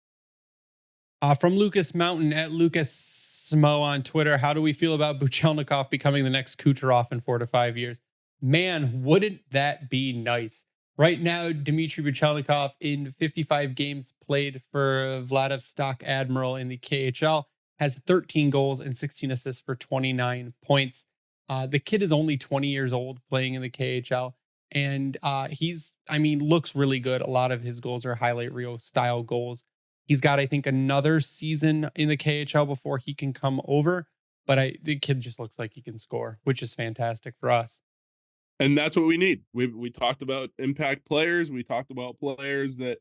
From Lucas Mountain at Lucas Smo on Twitter, how do we feel about Buchelnikov becoming the next Kucherov in 4 to 5 years? Man, wouldn't that be nice? Right now, Dmitry Buchelnikov in 55 games played for Vladivostok Admiral in the KHL has 13 goals and 16 assists for 29 points. The kid is only 20 years old playing in the KHL, and I mean, looks really good. A lot of his goals are highlight reel style goals. He's got, I think, another season in the KHL before he can come over. But the kid just looks like he can score, which is fantastic for us. And that's what we need. We talked about impact players. We talked about players that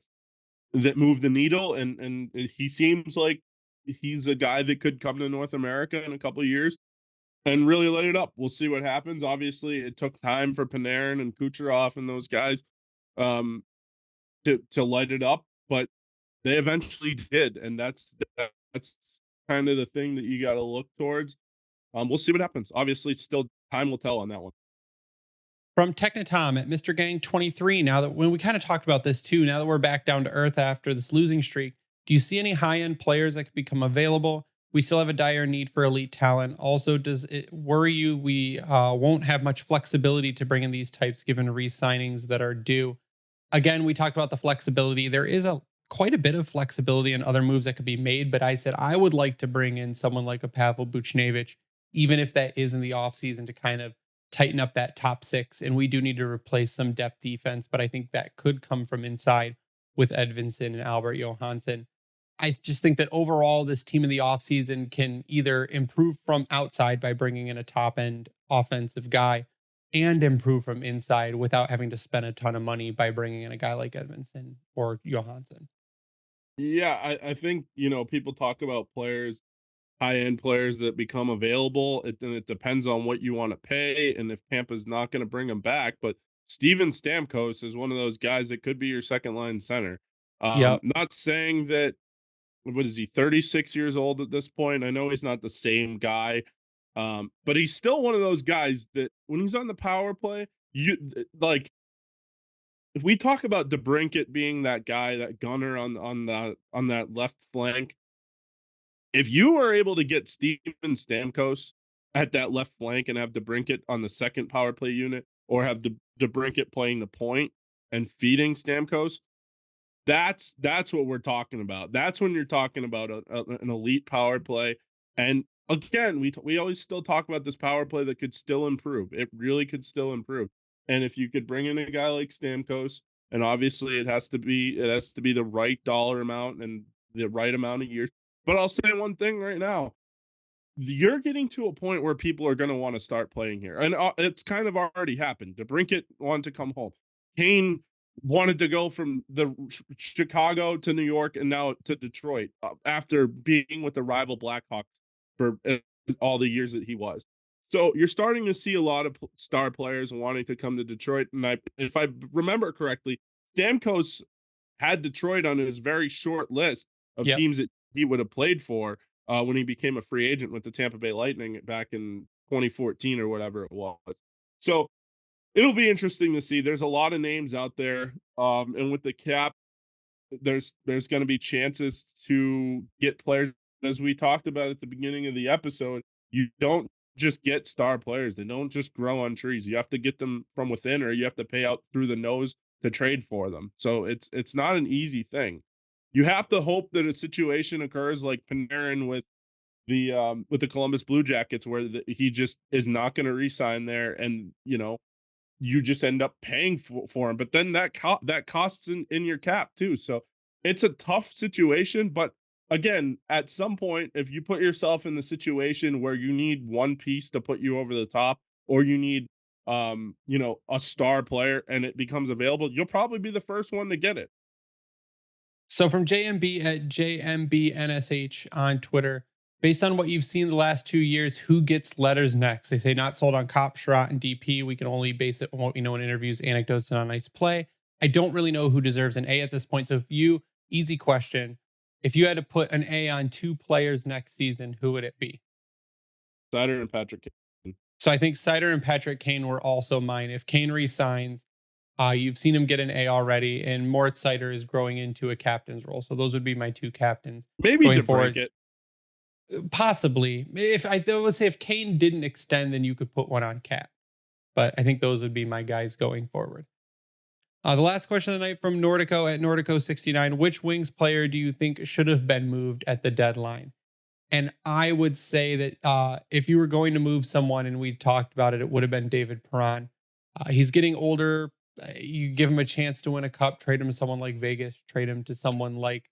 move the needle, and he seems like he's a guy that could come to North America in a couple of years and really light it up. We'll see what happens. Obviously, it took time for Panarin and Kucherov and those guys um, to light it up, but they eventually did, and that's kind of the thing that you got to look towards. We'll see what happens. Obviously, still time will tell on that one. From Technotom at Mr. Gang 23, now that when we kind of talked about this too, now that we're back down to earth after this losing streak, do you see any high end players that could become available? We still have a dire need for elite talent. Also, does it worry you we won't have much flexibility to bring in these types given re signings that are due? Again, we talked about the flexibility. There is a quite a bit of flexibility in other moves that could be made, but I said I would like to bring in someone like a Pavel Buchnevich, even if that is in the offseason to kind of tighten up that top six. And we do need to replace some depth defense, but I think that could come from inside with Edvinsson and Albert Johansson. I just think that overall, this team in the offseason can either improve from outside by bringing in a top end offensive guy and improve from inside without having to spend a ton of money by bringing in a guy like Edvinsson or Johansson. Yeah, I think people talk about players, high end players that become available. Then it depends on what you want to pay, and if Tampa's not going to bring them back. But Steven Stamkos is one of those guys that could be your second line center. Yep. Not saying that. What is he? 36 years old at this point. I know he's not the same guy, but he's still one of those guys that when he's on the power play, you like if we talk about DeBrincat being that guy, that gunner on that left flank, if you were able to get Steven Stamkos at that left flank and have DeBrincat on the second power play unit, or have DeBrincat playing the point and feeding Stamkos, that's what we're talking about. That's when you're talking about an elite power play. And again, we always still talk about this power play that could still improve. It really could still improve. And if you could bring in a guy like Stamkos, and obviously it has to be the right dollar amount and the right amount of years. But I'll say one thing right now: you're getting to a point where people are going to want to start playing here, and it's kind of already happened. DeBrincat wanted to come home. Kane wanted to go from the Chicago to New York and now to Detroit after being with the rival Blackhawks for all the years that he was. So you're starting to see a lot of star players wanting to come to Detroit. And if I remember correctly, Stamkos had Detroit on his very short list of Yep. teams that he would have played for when he became a free agent with the Tampa Bay Lightning back in 2014 or whatever it was. So it'll be interesting to see. There's a lot of names out there, and with the cap, there's going to be chances to get players. As we talked about at the beginning of the episode, you don't just get star players. They don't just grow on trees. You have to get them from within, or you have to pay out through the nose to trade for them. So it's not an easy thing. You have to hope that a situation occurs like Panarin with the Columbus Blue Jackets, where he just is not going to re-sign there, and you just end up paying for him. But then that costs in your cap too. So it's a tough situation. But again, at some point, if you put yourself in the situation where you need one piece to put you over the top, or you need a star player and it becomes available, you'll probably be the first one to get it. So from JMB at JMBNSH on Twitter, based on what you've seen the last 2 years, who gets letters next? They say not sold on Cop, Sherratt, and DP. We can only base it on what we know in interviews, anecdotes, and on ice play. I don't really know who deserves an A at this point. So if you, easy question, if you had to put an A on 2 players next season, who would it be? Seider and Patrick Kane. So I think Seider and Patrick Kane were also mine. If Kane resigns, you've seen him get an A already, and Moritz Seider is growing into a captain's role. So those would be my 2 captains Maybe going forward. DeBrincat. Possibly. If I would say if Kane didn't extend, then you could put one on Cat. But I think those would be my guys going forward. The last question of the night from Nordico at Nordico69. Which Wings player do you think should have been moved at the deadline? And I would say that if you were going to move someone, and we talked about it, it would have been David Perron. He's getting older. You give him a chance to win a cup, trade him to someone like Vegas, trade him to someone like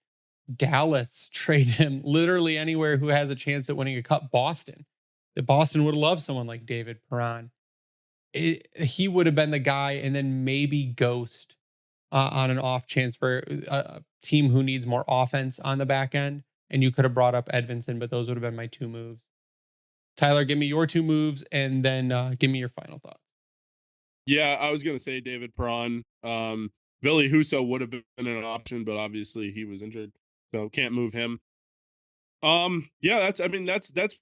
Dallas, trade him literally anywhere who has a chance at winning a cup. Boston. That Boston would love someone like David Perron. He would have been the guy, and then maybe Ghost on an off chance for a team who needs more offense on the back end. And you could have brought up Edvinsson, but those would have been my 2 moves. Tyler, give me your 2 moves, and then give me your final thoughts. Yeah, I was gonna say David Perron. Billy Huso would have been an option, but obviously he was injured, so can't move him. Yeah, that's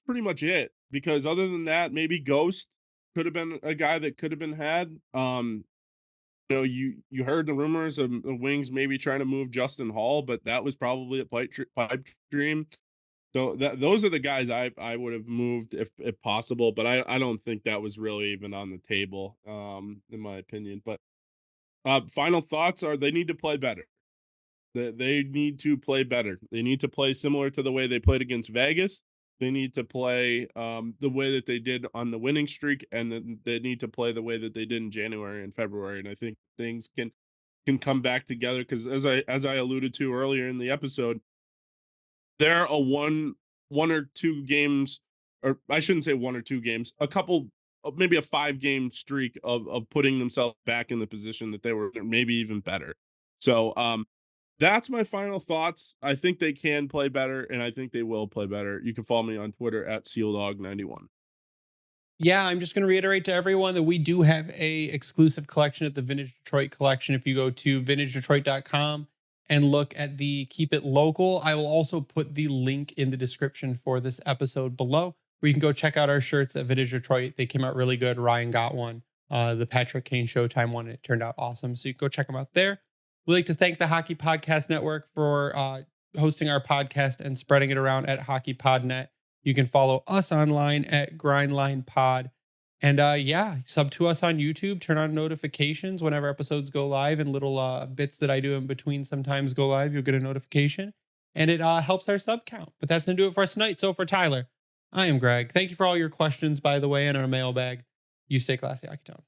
pretty much it. Because other than that, maybe Ghost could have been a guy that could have been had. You heard the rumors of the Wings maybe trying to move Justin Holl, but that was probably a pipe dream. So those are the guys I would have moved if possible, but I don't think that was really even on the table, in my opinion. But final thoughts are they need to play better. They need to play better. They need to play similar to the way they played against Vegas. They need to play the way that they did on the winning streak, and then they need to play the way that they did in January and February. And I think things can come back together because as I alluded to earlier in the episode, they're a one or two games, or I shouldn't say 1 or 2 games, a couple, maybe a 5-game streak of putting themselves back in the position that they were, maybe even better. So that's my final thoughts. I think they can play better, and I think they will play better. You can follow me on Twitter at SealDog91. Yeah, I'm just going to reiterate to everyone that we do have a exclusive collection at the Vintage Detroit collection. If you go to vintagedetroit.com and look at the Keep It Local, I will also put the link in the description for this episode below, where you can go check out our shirts at Vintage Detroit. They came out really good. Ryan got one, the Patrick Kane Showtime one, and it turned out awesome. So you can go check them out there. We'd like to thank the Hockey Podcast Network for hosting our podcast and spreading it around at HockeyPodNet. You can follow us online at GrindlinePod. And yeah, sub to us on YouTube. Turn on notifications whenever episodes go live, and little bits that I do in between sometimes go live. You'll get a notification. And it helps our sub count. But that's going to do it for us tonight. So for Tyler, I am Greg. Thank you for all your questions, by the way, in our mailbag. You stay classy, Hockey Town.